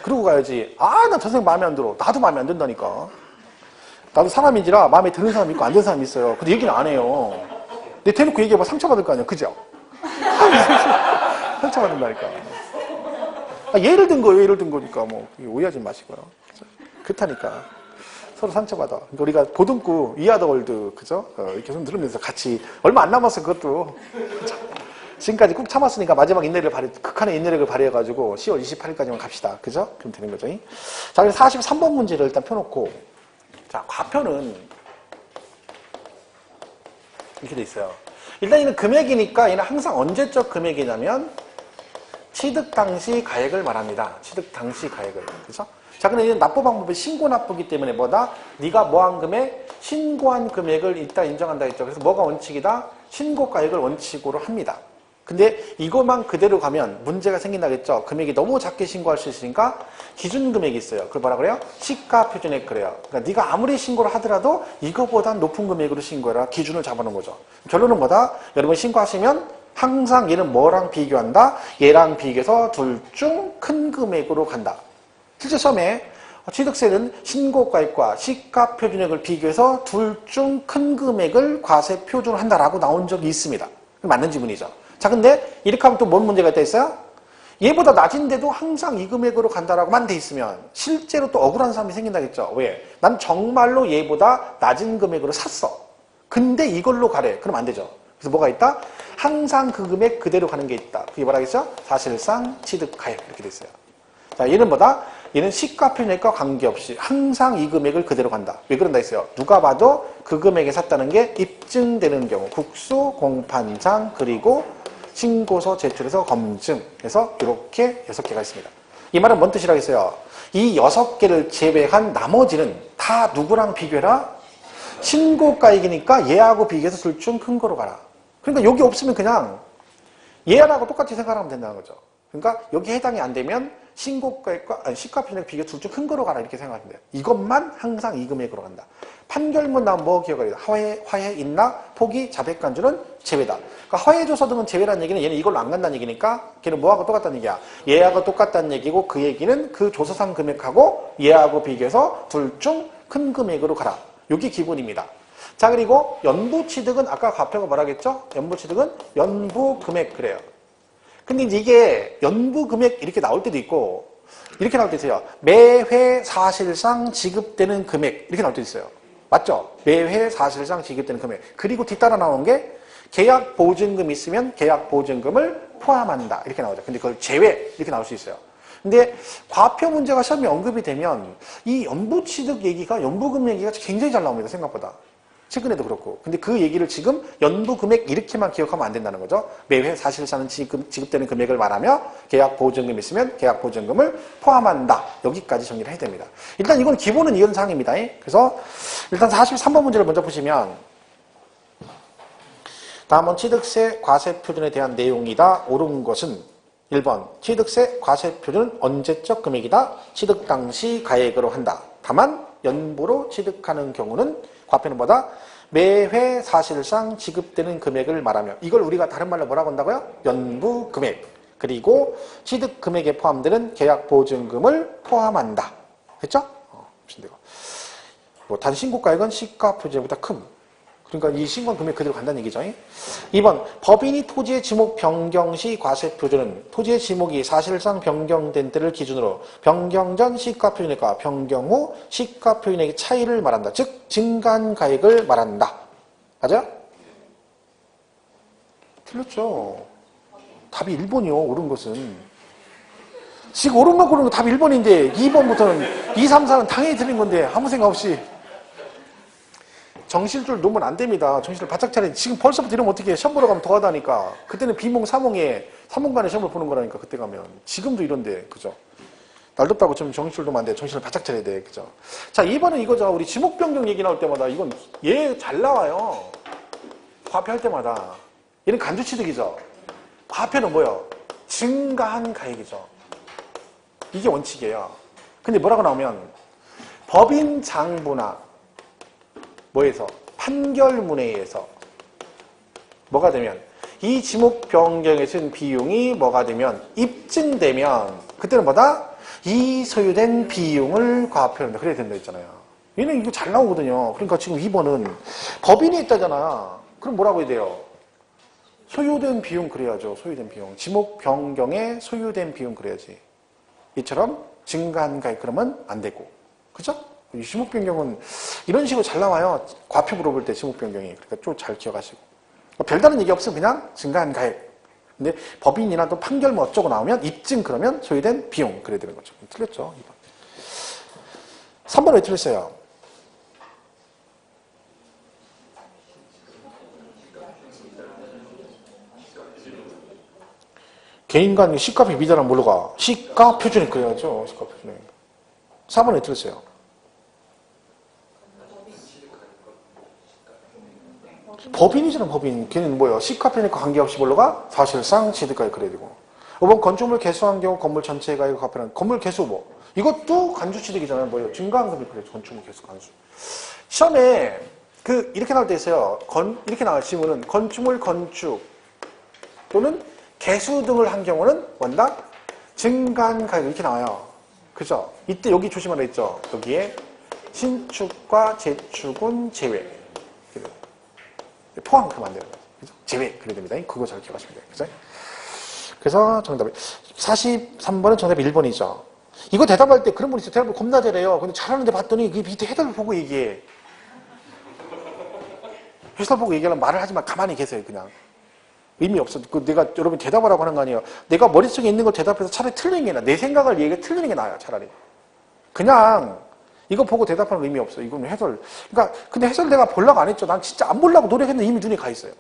그러고 가야지. 나 저 선생님 마음에 안 들어. 나도 마음에 안 든다니까. 나도 사람인지라 마음에 드는 사람이 있고 안 드는 사람이 있어요. 근데 얘기는 안 해요. 내 대놓고 얘기해봐 상처받을 거 아니야. 그죠? 상처받는다니까. 예를 든 거니까 뭐 오해하지 마시고요. 그렇다니까. 서로 상처받아. 그러니까 우리가 보듬고 이하더월드 그죠? 이렇게 손 들으면서 같이 얼마 안 남았어 그것도. 지금까지 꾹 참았으니까 마지막 극한의 인내력을 발휘해가지고 10월 28일까지만 갑시다. 그죠? 그럼 되는 거죠. 자, 그래서 43번 문제를 일단 펴놓고 자, 과표는 이렇게 돼 있어요. 일단 얘는 금액이니까 얘는 항상 언제적 금액이냐면 취득 당시 가액을 말합니다. 취득 당시 가액을. 그죠? 자, 근데 얘는 납부 방법이 신고 납부기 때문에 뭐다? 네가 뭐한 금액? 신고한 금액을 이따 인정한다 했죠. 그래서 뭐가 원칙이다? 신고 가액을 원칙으로 합니다. 근데 이것만 그대로 가면 문제가 생긴다겠죠. 금액이 너무 작게 신고할 수 있으니까 기준 금액이 있어요. 그걸 뭐라 그래요? 시가 표준액 그래요. 그러니까 네가 아무리 신고를 하더라도 이거보다 높은 금액으로 신고해라. 기준을 잡아놓은 거죠. 결론은 뭐다? 여러분 신고하시면 항상 얘는 뭐랑 비교한다? 얘랑 비교해서 둘 중 큰 금액으로 간다. 실제 시험에 취득세는 신고가액과 시가 표준액을 비교해서 둘 중 큰 금액을 과세 표준으로 한다라고 나온 적이 있습니다. 맞는 지문이죠. 자, 근데 이렇게 하면 또 뭔 문제가 있다 했어요? 얘보다 낮은데도 항상 이 금액으로 간다라고만 돼 있으면 실제로 또 억울한 사람이 생긴다겠죠. 왜? 난 정말로 얘보다 낮은 금액으로 샀어. 근데 이걸로 가래. 그럼 안 되죠. 그래서 뭐가 있다? 항상 그 금액 그대로 가는 게 있다. 그게 뭐라겠죠? 사실상 취득가액 이렇게 돼 있어요. 자, 얘는 뭐다? 얘는 시가 표준액과 관계없이 항상 이 금액을 그대로 간다. 왜 그런다 했어요? 누가 봐도 그 금액에 샀다는 게 입증되는 경우 국수, 공판장, 그리고 신고서 제출해서 검증해서 이렇게 6개가 있습니다. 이 말은 뭔 뜻이라고 했어요? 이 6개를 제외한 나머지는 다 누구랑 비교해라? 신고가액이니까 얘하고 비교해서 둘 중 큰 거로 가라. 그러니까 여기 없으면 그냥 얘하고 똑같이 생각하면 된다는 거죠. 그러니까 여기 해당이 안 되면 신고가액과 시가 표준액 비교 둘 중 큰 거로 가라 이렇게 생각하면 돼요. 이것만 항상 이 금액으로 간다. 판결문 나오면 뭐 기억해야 돼? 화해, 인락, 포기, 자백간주는 제외다. 그러니까 화해조서 등은 제외라는 얘기는 얘는 이걸로 안 간다는 얘기니까 걔는 뭐하고 똑같다는 얘기야? 얘하고 똑같다는 얘기고 그 얘기는 그 조서상 금액하고 얘하고 비교해서 둘 중 큰 금액으로 가라. 이게 기본입니다. 자, 그리고 연부취득은 아까 과표가 뭐라겠죠? 연부취득은 연부금액 그래요. 근데 이제 이게 연부금액 이렇게 나올 때도 있고 이렇게 나올 때 있어요. 매회 사실상 지급되는 금액 이렇게 나올 때도 있어요. 맞죠? 매회 사실상 지급되는 금액. 그리고 뒤따라 나오는 게 계약보증금 있으면 계약보증금을 포함한다 이렇게 나오죠. 근데 그걸 제외 이렇게 나올 수 있어요. 근데 과표 문제가 시험에 언급이 되면 이 연부취득 얘기가 연부금 얘기가 굉장히 잘 나옵니다. 생각보다. 최근에도 그렇고. 근데 그 얘기를 지금 연부금액 이렇게만 기억하면 안 된다는 거죠. 매회 사실상 지급되는 금액을 말하며 계약보증금 있으면 계약보증금을 포함한다. 여기까지 정리를 해야 됩니다. 일단 이건 기본은 이런 사항입니다. 그래서 일단 43번 문제를 먼저 보시면 다음은 취득세 과세표준에 대한 내용이다. 옳은 것은 1번 취득세 과세표준은 언제적 금액이다. 취득 당시 가액으로 한다. 다만 연부로 취득하는 경우는 과표는 뭐다? 매회 사실상 지급되는 금액을 말하며 이걸 우리가 다른 말로 뭐라고 한다고요? 연부금액. 그리고 취득금액에 포함되는 계약보증금을 포함한다. 됐죠? 뭐 단신고가액은 시가표준보다 큼. 그러니까 이 신고한 금액 그대로 간다는 얘기죠. 2번 법인이 토지의 지목 변경 시 과세표준은 토지의 지목이 사실상 변경된 때를 기준으로 변경 전 시가표준액과 변경 후 시가표준액의 차이를 말한다. 즉 증가한 가액을 말한다. 맞아요? 틀렸죠. 답이 1번이요. 옳은 것은. 지금 옳은 거 고르는 거 답이 1번인데 2번부터는 2, 3, 4는 당연히 틀린 건데 아무 생각 없이 정실줄 놓으면 안 됩니다. 정실을 바짝 차려. 지금 벌써부터 이러면 어떻게 해? 시험 보러 가면 더 하다니까. 그때는 비몽 사몽에 3분간에 시험을 보는 거라니까 그때 가면. 지금도 이런데 그죠? 날 덥다고 좀 정실 놓으면 안 돼. 정신을 바짝 차려야 돼. 그죠? 자, 2번은 이거죠. 우리 지목 변경 얘기 나올 때마다 이건 얘 잘 나와요. 과표할 때마다. 얘는 간주취득이죠. 과표는 뭐예요? 증가한 가액이죠. 이게 원칙이에요. 근데 뭐라고 나오면 법인 장부나 뭐에서? 판결문에 의해서 뭐가 되면 이 지목 변경에 쓴 비용이 뭐가 되면 입증되면 그때는 뭐다? 이 소요된 비용을 과표한다. 그래야 된다 했잖아요. 얘는 이거 잘 나오거든요. 그러니까 지금 2번은 법인이 있다잖아. 그럼 뭐라고 해야 돼요? 소요된 비용 그래야죠. 소요된 비용. 지목 변경에 소요된 비용 그래야지. 이처럼 증가한 가액 그러면 안 되고. 그죠? 이 지목 변경은 이런 식으로 잘 나와요. 과표 물어볼 때 지목 변경이. 그러니까 좀 잘 기억하시고. 별다른 얘기 없으면 그냥 증가한 가액. 근데 법인이나 또 판결 뭐 어쩌고 나오면 입증 그러면 소요된 비용. 그래야 되는 거죠. 틀렸죠. 2번. 3번 왜 틀렸어요? 개인 간 시가표 미달하면 뭘로 가? 시가 표준액 그래야죠. 시가 표준액. 4번 왜 틀렸어요? 법인이잖아, 법인. 걔는 뭐예요? 시가표준액과 관계없이 뭘로 가? 사실상 취득가액 그래야 되고. 5번 건축물 개수한 경우 건물 전체 가액을 과표하는 건물 개수 뭐? 이것도 간주취득이잖아요. 뭐예요? 증가한 금액 그래요. 건축물 개수 간수. 시험에 이렇게 나올 때 있어요. 이렇게 나올 질문은 건축물 건축 또는 개수 등을 한 경우는 원다 증가한 가액 이렇게 나와요. 그죠? 이때 여기 조심하라 했죠. 여기에 신축과 재축은 제외. 포함하면 안 되는 거죠. 그죠? 제외 그래야 됩니다. 그거 잘 기억하시면 돼요. 그죠? 그래서 정답이 43번은 정답이 1번이죠. 이거 대답할 때 그런 분 있어요. 대답을 겁나 잘해요. 근데 잘하는데 봤더니 그 밑에 해답을 보고 얘기해. 해답 보고 얘기하면 말을 하지 마. 가만히 계세요. 그냥. 의미 없어. 내가 여러분 대답하라고 하는 거 아니에요. 내가 머릿속에 있는 걸 대답해서 차라리 틀리는 게 나아. 내 생각을 얘기해 틀리는 게 나아요. 차라리. 그냥 이거 보고 대답하는 의미 없어. 이거는 해설. 그러니까 근데 해설 내가 보려고 안 했죠. 난 진짜 안 보려고 노력했는데 이미 눈에 가 있어요.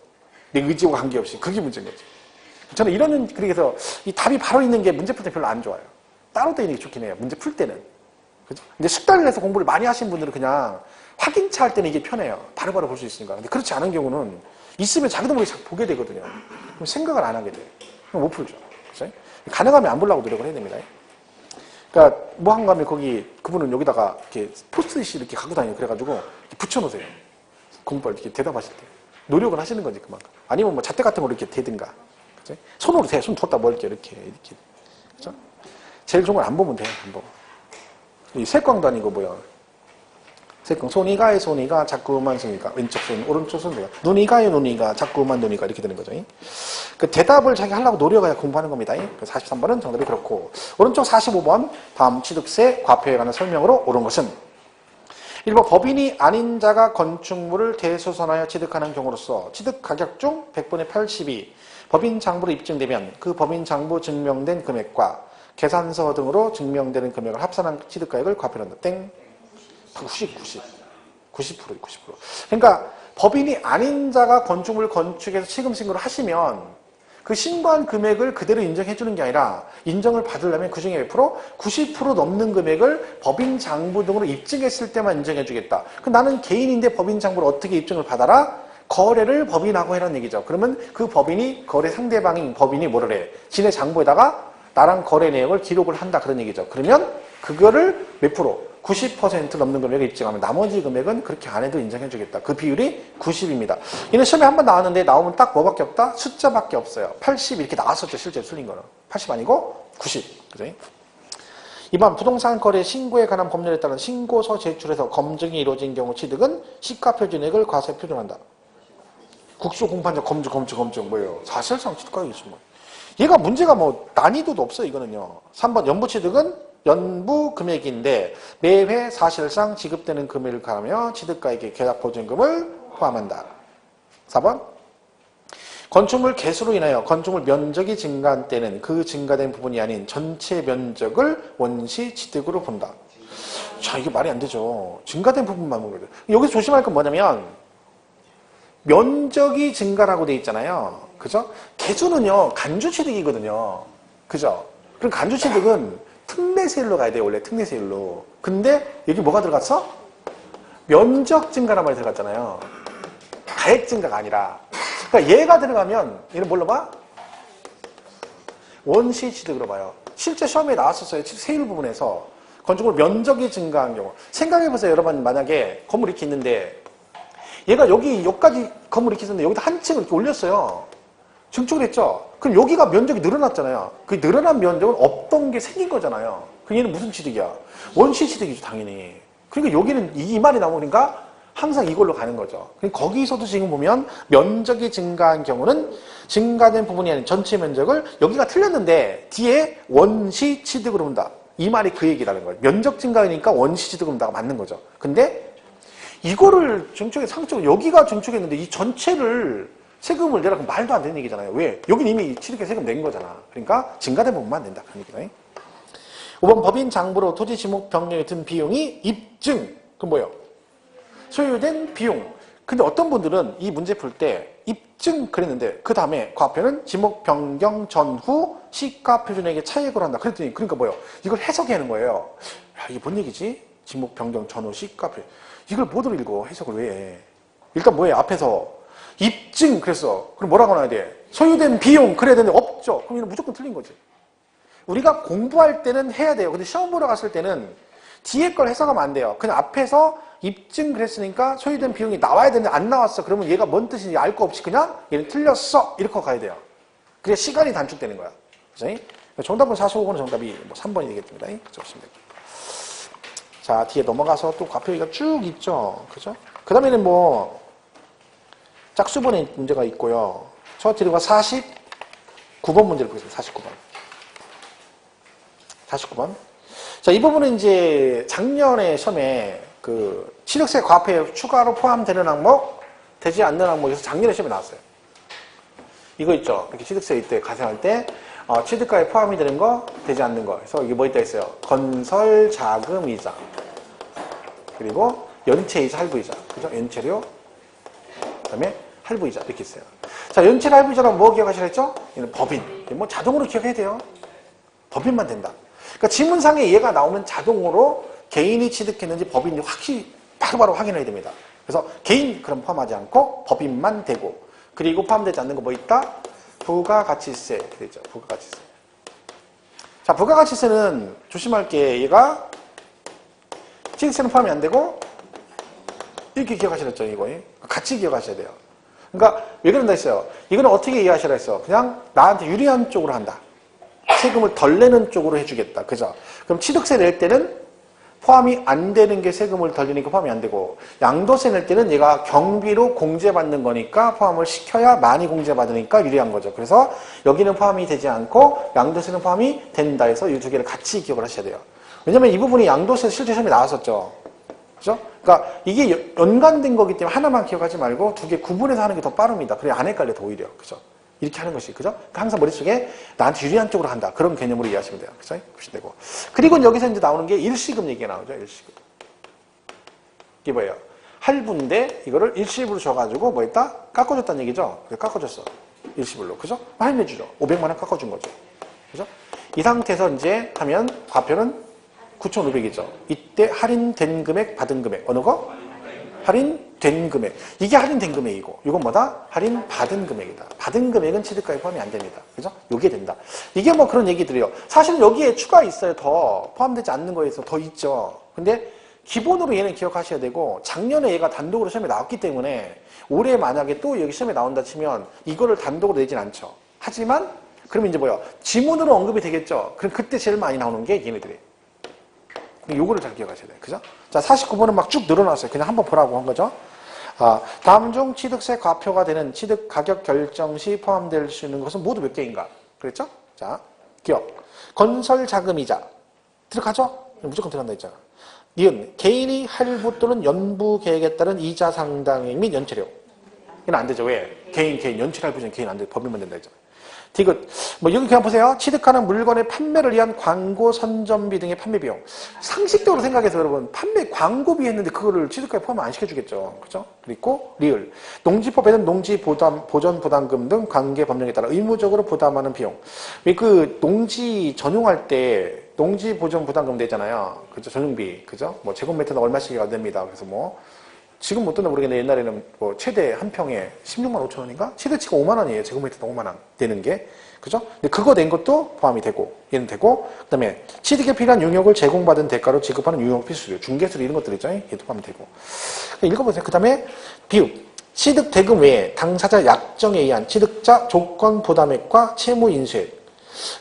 내 의지와 관계없이. 그게 문제인 거지. 저는 이런 그래서 이 답이 바로 있는 게 문제 풀 때 별로 안 좋아요. 따로 떼는 게 좋긴 해요. 문제 풀 때는. 그죠? 근데 숙달을 해서 공부를 많이 하신 분들은 그냥 확인차 할 때는 이게 편해요. 바로바로 볼 수 있으니까. 근데 그렇지 않은 경우는 있으면 자기도 모르게 자꾸 보게 되거든요. 그럼 생각을 안 하게 돼요. 그럼 못 풀죠. 그죠? 가능하면 안 보려고 노력을 해야 됩니다. 그러니까 뭐 한가 하면 거기 그분은 여기다가 이렇게 포스트잇 이렇게 갖고 다녀요. 그래가지고 붙여놓으세요. 공부할 때 이렇게 대답하실 때. 노력을 하시는 거지 그만큼. 아니면 뭐 잣대 같은 걸로 이렇게 대든가. 그죠? 손으로 대. 손 뒀다 뭐 이렇게. 그죠? 제일 좋은 건 안 보면 돼요. 안 보고. 이 색광도 아니고 뭐야. 세금. 손이가의 손이가 자꾸만 손이가. 왼쪽 손, 오른쪽 손이가. 눈이가의 눈이가 자꾸만 눈이가. 이렇게 되는 거죠. 그 대답을 자기 하려고 노력해야 공부하는 겁니다. 43번은 정답이 그렇고. 오른쪽 45번. 다음 취득세 과표에 관한 설명으로 옳은 것은 1번 법인이 아닌 자가 건축물을 대수선하여 취득하는 경우로서 취득 가격 중 100분의 80이 법인 장부로 입증되면 그 법인 장부 증명된 금액과 계산서 등으로 증명되는 금액을 합산한 취득가액을 과표로 한다. 땡. 90%. 그러니까 법인이 아닌 자가 건축물을 건축해서 세금 신고를 하시면 그 신고한 금액을 그대로 인정해 주는 게 아니라 인정을 받으려면 그중에 몇 프로? 90% 넘는 금액을 법인 장부 등으로 입증했을 때만 인정해 주겠다. 그럼 나는 개인인데 법인 장부를 어떻게 입증을 받아라? 거래를 법인하고 해라는 얘기죠. 그러면 그 법인이 거래 상대방인 법인이 뭐를 해? 지네 장부에다가 나랑 거래 내역을 기록을 한다 그런 얘기죠. 그러면 그거를 몇 프로? 90% 넘는 금액을 입증하면 나머지 금액은 그렇게 안 해도 인정해주겠다. 그 비율이 90입니다. 얘는 시험에 한 번 나왔는데 나오면 딱 뭐밖에 없다? 숫자밖에 없어요. 80 이렇게 나왔었죠. 실제로 틀린 거는. 80 아니고 90. 그죠? 2번 부동산 거래 신고에 관한 법률에 따른 신고서 제출해서 검증이 이루어진 경우 취득은 시가표준액을 과세 표준한다. 국수 공판자 검증 뭐예요? 사실상 취득가격이 있습니다. 얘가 문제가 뭐 난이도도 없어요. 이거는요. 3번 연부 취득은 연부 금액인데 매회 사실상 지급되는 금액을 가하며 취득가액의 계약보증금을 포함한다. 4번 건축물 개수로 인하여 건축물 면적이 증가한 때는 그 증가된 부분이 아닌 전체 면적을 원시 취득으로 본다. 자, 이게 말이 안 되죠. 증가된 부분만 보는 거죠. 여기서 조심할 건 뭐냐면 면적이 증가라고 돼 있잖아요. 그죠? 개수는요 간주 취득이거든요. 그죠? 그럼 간주 취득은 특례세율로 가야 돼요. 원래 특례세율로. 근데 여기 뭐가 들어갔어? 면적 증가란 말이 들어갔잖아요. 가액 증가가 아니라. 그러니까 얘가 들어가면 얘는 뭘로 봐? 원시 취득으로 봐요. 실제 시험에 나왔었어요. 세율 부분에서. 건축물 면적이 증가한 경우. 생각해보세요. 여러분 만약에 건물 이렇게 있는데 얘가 여기까지 건물 이렇게 있었는데 여기다 한 층을 이렇게 올렸어요. 증축을 했죠. 그럼 여기가 면적이 늘어났잖아요. 그 늘어난 면적은 없던 게 생긴 거잖아요. 그럼 얘는 무슨 취득이야? 원시 취득이죠, 당연히. 그러니까 여기는 이 말이 나오니까 항상 이걸로 가는 거죠. 거기서도 지금 보면 면적이 증가한 경우는 증가된 부분이 아닌 전체 면적을 여기가 틀렸는데 뒤에 원시 취득으로 본다. 이 말이 그 얘기라는 거예요. 면적 증가니까 원시 취득으로 본다가 맞는 거죠. 근데 이거를 증축에 상적으로 여기가 증축했는데 이 전체를 세금을 내라 그럼 말도 안 되는 얘기잖아요. 왜? 여긴 이미 취득해 세금 낸 거잖아. 그러니까 증가된 부분만 낸다. 그런 얘기다. 5번 법인 장부로 토지 지목 변경에 든 비용이 입증. 그럼 뭐예요? 소요된 비용. 근데 어떤 분들은 이 문제 풀 때 입증 그랬는데 그 다음에 과표는 지목 변경 전후 시가 표준액의 차액으로 한다. 그랬더니 그러니까 뭐예요? 이걸 해석하는 거예요. 야, 이게 뭔 얘기지? 지목 변경 전후 시가 표준. 이걸 못 읽어. 해석을 왜 해? 일단 뭐예요? 앞에서 입증 그랬어. 그럼 뭐라고 나와야 돼? 소요된 비용 그래야 되는데 없죠. 그럼 이건 무조건 틀린 거지. 우리가 공부할 때는 해야 돼요. 근데 시험 보러 갔을 때는 뒤에 걸 해석하면 안 돼요. 그냥 앞에서 입증 그랬으니까 소요된 비용이 나와야 되는데 안 나왔어. 그러면 얘가 뭔 뜻인지 알 거 없이 그냥 얘는 틀렸어. 이렇게 가야 돼요. 그래야 시간이 단축되는 거야. 그죠? 정답은 45번은 정답이 3번이 되겠습니다. 좋습니다. 자, 뒤에 넘어가서 또 과표 얘기가 쭉 있죠. 그죠? 그 다음에는 뭐 짝수번의 문제가 있고요. 저 드리고 49번 문제를 보겠습니다. 49번. 자, 이 부분은 이제 작년에 시험에 그 취득세 과표에 추가로 포함되는 항목, 되지 않는 항목에서 작년에 시험에 나왔어요. 이거 있죠. 이렇게 취득세 이때 가생할 때 취득가에 포함이 되는 거, 되지 않는 거. 그래서 이게 뭐 있다 했어요. 건설 자금 이자. 그리고 연체이자, 할부이자. 그죠? 연체료. 그 다음에 할부이자. 이렇게 있어요. 자, 연체료, 할부이자는 뭐 기억하시라 했죠? 얘는 법인. 뭐 자동으로 기억해야 돼요. 법인만 된다. 그러니까 지문상에 얘가 나오면 자동으로 개인이 취득했는지 법인이 확실히 바로바로 확인해야 됩니다. 그래서 개인 그럼 포함하지 않고 법인만 되고 그리고 포함되지 않는 거 뭐 있다? 부가가치세. 그랬죠. 부가가치세. 자, 부가가치세는 조심할 게 얘가 취득세는 포함이 안 되고 이렇게 기억하시라 했죠. 이거. 같이 기억하셔야 돼요. 그러니까 왜 그런다 했어요. 이거는 어떻게 이해하시라 했어. 그냥 나한테 유리한 쪽으로 한다. 세금을 덜 내는 쪽으로 해주겠다. 그죠? 그럼 취득세 낼 때는 포함이 안 되는 게 세금을 덜 내니까 포함이 안 되고, 양도세 낼 때는 얘가 경비로 공제받는 거니까 포함을 시켜야 많이 공제받으니까 유리한 거죠. 그래서 여기는 포함이 되지 않고 양도세는 포함이 된다 해서 이 두 개를 같이 기억을 하셔야 돼요. 왜냐면 이 부분이 양도세 실제 시험에 나왔었죠. 그죠? 그러니까 이게 연관된 거기 때문에 하나만 기억하지 말고 두 개 구분해서 하는 게 더 빠릅니다. 그래야 안 헷갈려 더 오히려. 그죠? 이렇게 하는 것이, 그죠? 그러니까 항상 머릿속에 나한테 유리한 쪽으로 한다. 그런 개념으로 이해하시면 돼요. 그죠? 보시면 되고. 그리고 여기서 이제 나오는 게 일시금 얘기가 나오죠. 일시금. 이게 뭐예요? 할부인데 이거를 일시불로 줘가지고 뭐 했다? 깎아줬다는 얘기죠? 깎아줬어. 일시불로. 그죠? 할인해주죠. 500만 원 깎아준 거죠. 그죠? 이 상태에서 이제 하면 과표는 9,500이죠. 이때 할인된 금액, 받은 금액. 어느 거? 할인된 금액. 이게 할인된 금액이고, 이건 뭐다? 할인 받은 금액이다. 받은 금액은 취득가에 포함이 안 됩니다. 그죠? 요게 된다. 이게 뭐 그런 얘기들이요. 사실 여기에 추가 있어요. 더 포함되지 않는 거에서 더 있죠. 근데 기본으로 얘는 기억하셔야 되고, 작년에 얘가 단독으로 시험에 나왔기 때문에 올해 만약에 또 여기 시험에 나온다 치면 이거를 단독으로 내진 않죠. 하지만 그러면 이제 뭐야? 지문으로 언급이 되겠죠. 그럼 그때 제일 많이 나오는 게 얘네들이. 요거를 잘 기억하셔야 돼요. 그죠? 자, 49번은 막 쭉 늘어났어요. 그냥 한번 보라고 한 거죠. 다음 중 취득세 과표가 되는 취득 가격 결정 시 포함될 수 있는 것은 모두 몇 개인가? 그랬죠? 자, 기억. 건설 자금이자. 들어가죠? 무조건 들어간다 했잖아. 니은, 개인이 할부 또는 연부 계획에 따른 이자 상당액 및 연체료. 이건 안 되죠. 왜? 개인, 연체 할부는 개인 안 돼. 법인만 된다 했잖아. 디귿. 뭐 여기 그냥 보세요. 취득하는 물건의 판매를 위한 광고, 선전비 등의 판매 비용. 상식적으로 생각해서 여러분, 판매 광고비 했는데 그거를 취득가에 포함 안 시켜주겠죠. 그죠? 그리고 리을. 농지법에는 농지 보전 부담금 등 관계 법령에 따라 의무적으로 부담하는 비용. 그 농지 전용할 때 농지 보전 부담금 내잖아요. 그죠? 전용비. 그죠? 뭐 제곱미터당 얼마씩 안 됩니다. 그래서 뭐 지금 못 듣나 모르겠는데 옛날에는 뭐 최대 한 평에 16만 5천 원인가? 최대치가 5만 원이에요. 제곱미터당 5만 원 되는 게. 그죠? 근데 그거 낸 것도 포함이 되고, 얘는 되고, 그 다음에 취득에 필요한 용역을 제공받은 대가로 지급하는 용역 필수료, 중개수료 이런 것들 있잖아요. 얘도 포함이 되고. 읽어보세요. 그 다음에 비읍. 취득 대금 외에 당사자 약정에 의한 취득자 조건 부담액과 채무 인수액.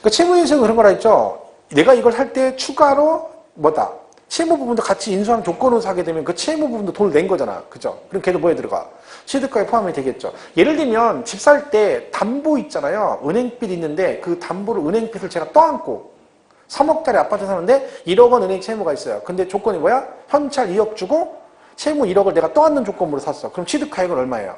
그러니까 채무 인수액은 그런 거라 했죠. 내가 이걸 살 때 추가로 뭐다? 채무 부분도 같이 인수한 조건으로 사게 되면 그 채무 부분도 돈을 낸 거잖아. 그죠? 그럼 걔도 뭐에 들어가? 취득가에 포함이 되겠죠. 예를 들면 집 살 때 담보 있잖아요. 은행빚 있는데 그 담보를 은행빚을 제가 떠안고 3억짜리 아파트 사는데 1억 원 은행 채무가 있어요. 근데 조건이 뭐야? 현찰 2억 주고 채무 1억을 내가 떠안는 조건으로 샀어. 그럼 취득가액은 얼마예요?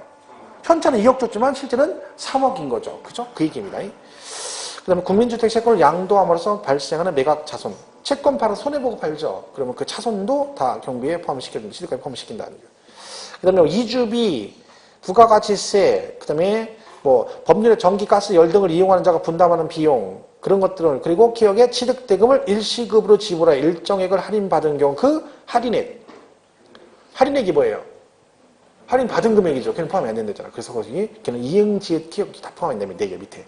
현찰은 2억 줬지만 실제는 3억인 거죠. 그죠? 그 얘기입니다. 그 다음에 국민주택 채권을 양도함으로써 발생하는 매각 자손. 채권 팔아 손해보고 팔죠. 그러면 그 차손도 다 경비에 포함시켜준다. 취득가에 포함시킨다는 거예요. 그 다음에 이주비, 부가가치세, 그 다음에 뭐 법률의 전기, 가스, 열 등을 이용하는 자가 분담하는 비용, 그런 것들을, 그리고 기업의 취득대금을 일시급으로 지불하여 일정액을 할인받은 경우 그 할인액. 할인액이 뭐예요? 할인받은 금액이죠. 걔는 포함이 안 된다잖아. 그래서 거기 걔는 이응, 지읒, 기억 다 포함이 안 됩니다. 4개 밑에.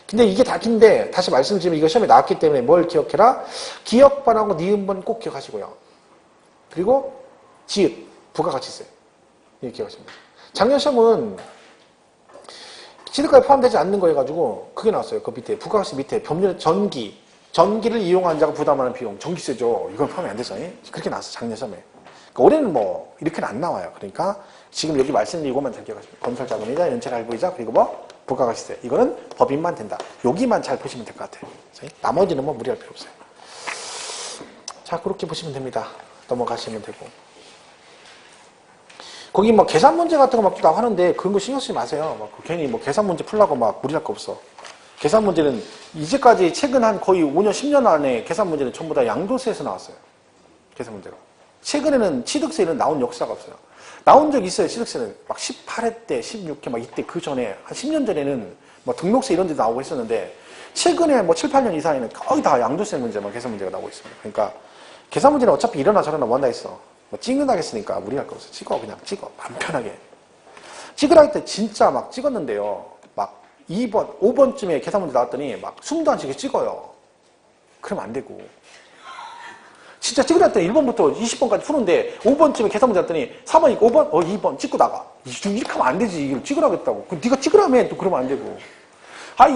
근데 이게 다 긴데 다시 말씀드리면 이거 시험에 나왔기 때문에 뭘 기억해라? 기억반하고 니은번 꼭 기억하시고요. 그리고 지읒, 부가가치세. 이렇게 기억하시면 돼요. 작년 시험은 취득가에 포함되지 않는 거 해가지고 그게 나왔어요. 그 밑에 부가가치 밑에 법률의 전기를 이용한 자가 부담하는 비용, 전기세죠. 이건 포함이 안 되잖아요. 그렇게 나왔어요. 작년 시험에. 그러니까 올해는 뭐 이렇게는 안 나와요. 그러니까 지금 여기 말씀드린 이것만 잘 기억하시면 돼요. 건설자금이자 연체할부이자 그리고 뭐 부가가치세. 이거는 법인만 된다. 여기만 잘 보시면 될 것 같아요. 나머지는 뭐 무리할 필요 없어요. 자, 그렇게 보시면 됩니다. 넘어가시면 되고. 거기 뭐 계산 문제 같은 거 막 또 하는데 그런 거 신경 쓰지 마세요. 막 괜히 뭐 계산 문제 풀라고 막 무리할 거 없어. 계산 문제는 이제까지 최근 한 거의 5년, 10년 안에 계산 문제는 전부 다 양도세에서 나왔어요. 계산 문제가. 최근에는 취득세는 나온 역사가 없어요. 나온 적 있어요. 취득세는 막 18회 때, 16회 막 이때 그 전에 한 10년 전에는 뭐 등록세 이런 데도 나오고 했었는데 최근에 뭐 7, 8년 이상에는 거의 다 양도세 문제만 계산 문제가 나오고 있습니다. 그러니까 계산 문제는 어차피 이러나 저러나 뭐 한다 했어. 뭐 찍는다겠으니까 무리할 거 없어. 찍어. 그냥 찍어. 맘 편하게. 찍으라 할 때 진짜 막 찍었는데요. 막 2번, 5번쯤에 계산 문제 나왔더니 막 숨도 안 쉬게 찍어요. 그러면 안 되고. 진짜 찍으라 할 때 1번부터 20번까지 푸는데 5번쯤에 계산 문제 나왔더니 4번 있고 5번? 2번 찍고 나가. 이렇게 하면 안 되지. 이걸 찍으라겠다고. 네가 찍으라며 또 그러면 안 되고.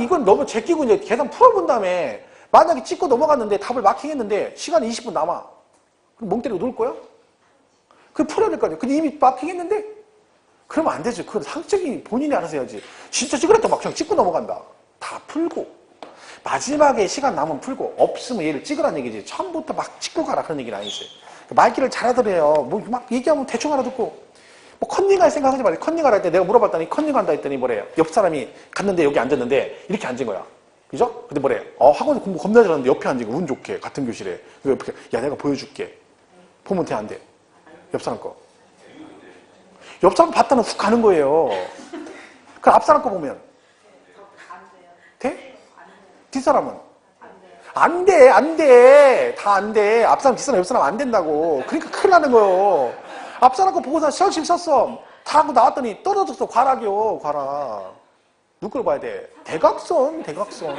이건 너무 제끼고 이제 계산 풀어본 다음에 만약에 찍고 넘어갔는데 답을 마킹했는데 시간이 20분 남아. 그럼 멍 때리고 놀 거야? 그럼 풀어야 될 거 아니야. 근데 이미 마킹했는데? 그러면 안 되지. 그건 상적인 본인이 알아서 해야지. 진짜 찍으랬다 막 그냥 찍고 넘어간다. 다 풀고. 마지막에 시간 남으면 풀고. 없으면 얘를 찍으란 얘기지. 처음부터 막 찍고 가라. 그런 얘기는 아니지. 말귀를 잘 하더래요. 뭐 막 얘기하면 대충 알아듣고. 뭐 컨닝할 생각하지 말고. 컨닝을 할 때 내가 물어봤더니 컨닝한다 했더니 뭐래요. 옆 사람이 갔는데 여기 앉았는데 이렇게 앉은 거야. 그죠? 근데 뭐래요. 학원에서 공부 겁나 잘하는데 옆에 앉은 거 운 좋게. 같은 교실에. 옆에, 야 내가 보여줄게. 보면 돼 안 돼? 옆 사람 거. 옆 사람 봤다는 훅 가는 거예요. 그럼 앞 사람 거 보면 돼? 뒷사람은? 안 돼, 안 돼. 다 안 돼. 앞 사람, 뒷사람, 옆 사람 안 된다고. 그러니까 큰일 나는 거예요. 앞 사람 거 보고서 시험심 썼어. 다 하고 나왔더니 떨어졌어. 과락이요, 과락. 누굴 봐야 돼? 대각선, 대각선.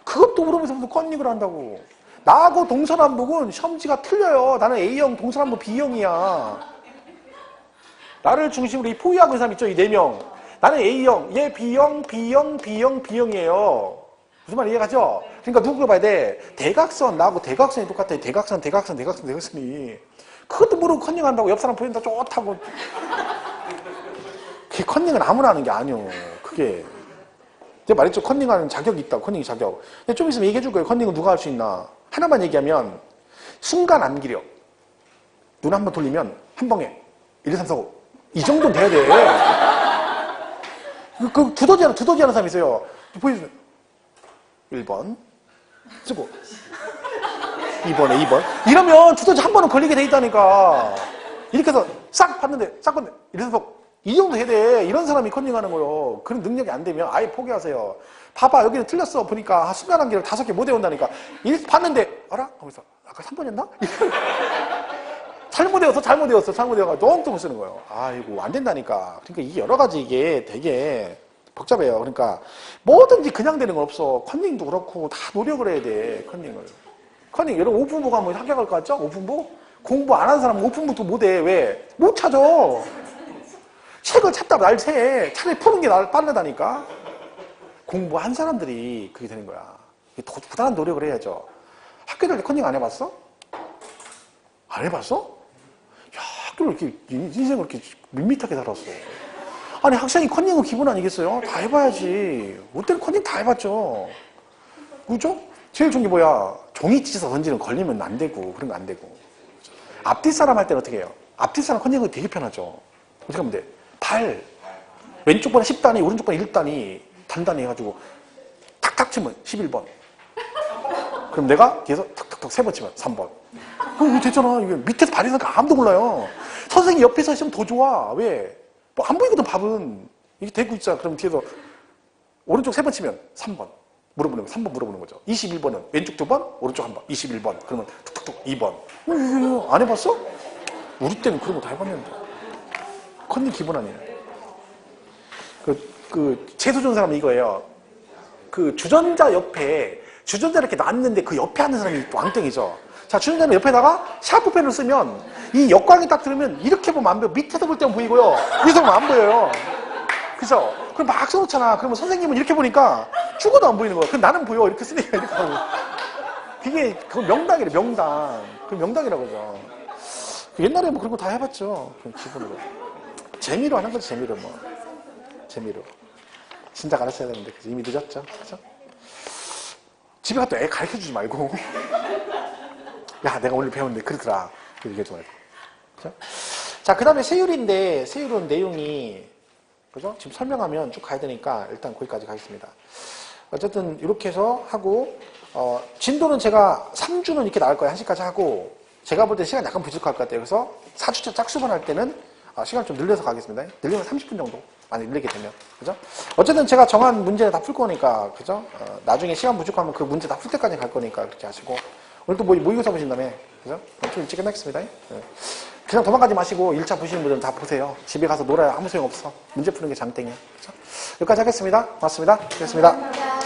그것도 물어보면서 무슨 컨닝을 한다고. 나하고 동서남북은 시험지가 틀려요. 나는 A형, 동서남북 B형이야. 나를 중심으로 이 포위하고 있는 사람 있죠? 이 4명. 나는 A형, 얘 B형, B형, B형, B형이에요. 무슨 말 이해가죠? 그러니까 누구 봐야 돼? 대각선, 나하고 대각선이 똑같아. 대각선, 대각선, 대각선, 대각선이. 그것도 모르고 컨닝한다고 옆 사람 보인다 좋다고. 그게 컨닝은 아무나 하는 게 아니오. 그게. 제가 말했죠. 컨닝하는 자격이 있다. 컨닝 자격. 근데 좀 있으면 얘기해 줄 거예요. 컨닝은 누가 할 수 있나. 하나만 얘기하면 순간 안기력. 눈 한 번 돌리면 한 방에 1, 2, 3, 4, 5. 이 정도는 돼야 돼. 그 두더지 하는 사람이 있어요. 보여주면 1번 쓰고 2번에 2번 이러면 두더지 한 번은 걸리게 돼 있다니까. 이렇게 해서 싹 봤는데 싹 봤는데 이래서 이 정도 해야 돼. 이런 사람이 컨닝하는 거요. 그런 능력이 안 되면 아예 포기하세요. 봐봐 여기는 틀렸어. 보니까 수면 한개를 5개 못 외운다니까. 봤는데 알아? 하면서 아까 3번이었나? 잘못 외워가 똥똥 쓰는 거예요. 아이고 안 된다니까. 그러니까 이게 여러 가지 이게 되게 복잡해요. 그러니까 뭐든지 그냥 되는 건 없어. 컨닝도 그렇고 다 노력을 해야 돼. 컨닝을. 컨닝 여러분 오픈부 가면 합격할 것 같죠? 오픈부? 공부 안 하는 사람은 오픈부도 못해. 왜? 못 찾아. 책을 찾다 날새. 차라리 푸는 게 빠르다니까. 공부한 사람들이 그게 되는 거야. 더 부단한 노력을 해야죠. 학교 다닐 때 컨닝 안 해봤어? 안 해봤어? 야, 학교를 이렇게 인생을 이렇게 밋밋하게 살았어. 아니 학생이 컨닝은 기본 아니겠어요? 다 해봐야지. 우리때는 컨닝 다 해봤죠. 그죠? 제일 좋은 게 뭐야? 종이 찢어서 던지는 걸리면 안 되고 그런 거 안 되고. 앞뒤 사람 할 때는 어떻게 해요? 앞뒤 사람 컨닝은 되게 편하죠. 어떻게 하면 돼? 발. 왼쪽 번에 10단위, 오른쪽 번에 1단위 단단히 해가지고 탁탁 치면 11번. 그럼 내가 뒤에서 탁탁탁 3번 치면 3번. 이거 됐잖아. 이게 밑에서 발이니까 아무도 몰라요. 선생님이 옆에서 있으면 더 좋아. 왜? 뭐 안 보이거든 밥은. 이게 되고 있잖아. 그럼 뒤에서 오른쪽 3번 치면 3번. 물어보는 거 3번 물어보는 거죠. 21번은 왼쪽 2번, 오른쪽 1번. 21번. 그러면 툭툭툭 2번. 안 해봤어? 우리 때는 그런 거 다 해봤는데. 컨닝 기본 아니에요. 재수 좋은 사람은 이거예요. 그 주전자 옆에 주전자 이렇게 놨는데 그 옆에 앉는 사람이 왕땡이죠. 자, 주전자는 옆에다가 샤프펜을 쓰면 이 역광이 딱 들으면 이렇게 보면 안 보여. 밑에서 볼 때는 보이고요. 위에서 보면 안 보여요. 그죠? 그럼 막 써놓잖아. 그러면 선생님은 이렇게 보니까 죽어도 안 보이는 거야. 그럼 나는 보여. 이렇게 쓰니까 이렇게 하고. 그건 명당이래, 명당. 그 명당이라고 하죠. 옛날에 뭐 그런 거 다 해봤죠. 그럼 기본으로. 재미로 하는 거지, 재미로 뭐. 재미로. 진작 알았어야 되는데, 그죠? 이미 늦었죠. 그죠? 집에 가도 애 가르쳐 주지 말고. 야, 내가 오늘 배웠는데 그러더라. 얘기하지 말고. 그죠? 자, 그 다음에 세율인데, 세율은 내용이, 그죠? 지금 설명하면 쭉 가야 되니까 일단 거기까지 가겠습니다. 어쨌든 이렇게 해서 하고, 진도는 제가 3주는 이렇게 나올 거예요. 1시까지 하고, 제가 볼 때 시간 약간 부족할 것 같아요. 그래서 4주차 짝수반 할 때는 시간 좀 늘려서 가겠습니다. 늘리면 30분 정도. 많이 늘리게 되면. 그죠? 어쨌든 제가 정한 문제를 다 풀 거니까, 그죠? 나중에 시간 부족하면 그 문제 다 풀 때까지 갈 거니까 그렇게 하시고. 오늘 또 모의고사 보신다며. 그죠? 좀 일찍 끝나겠습니다. 그냥 도망가지 마시고 1차 보시는 분들은 다 보세요. 집에 가서 놀아야 아무 소용 없어. 문제 푸는 게 장땡이야. 그죠? 여기까지 하겠습니다. 고맙습니다. 고맙습니다.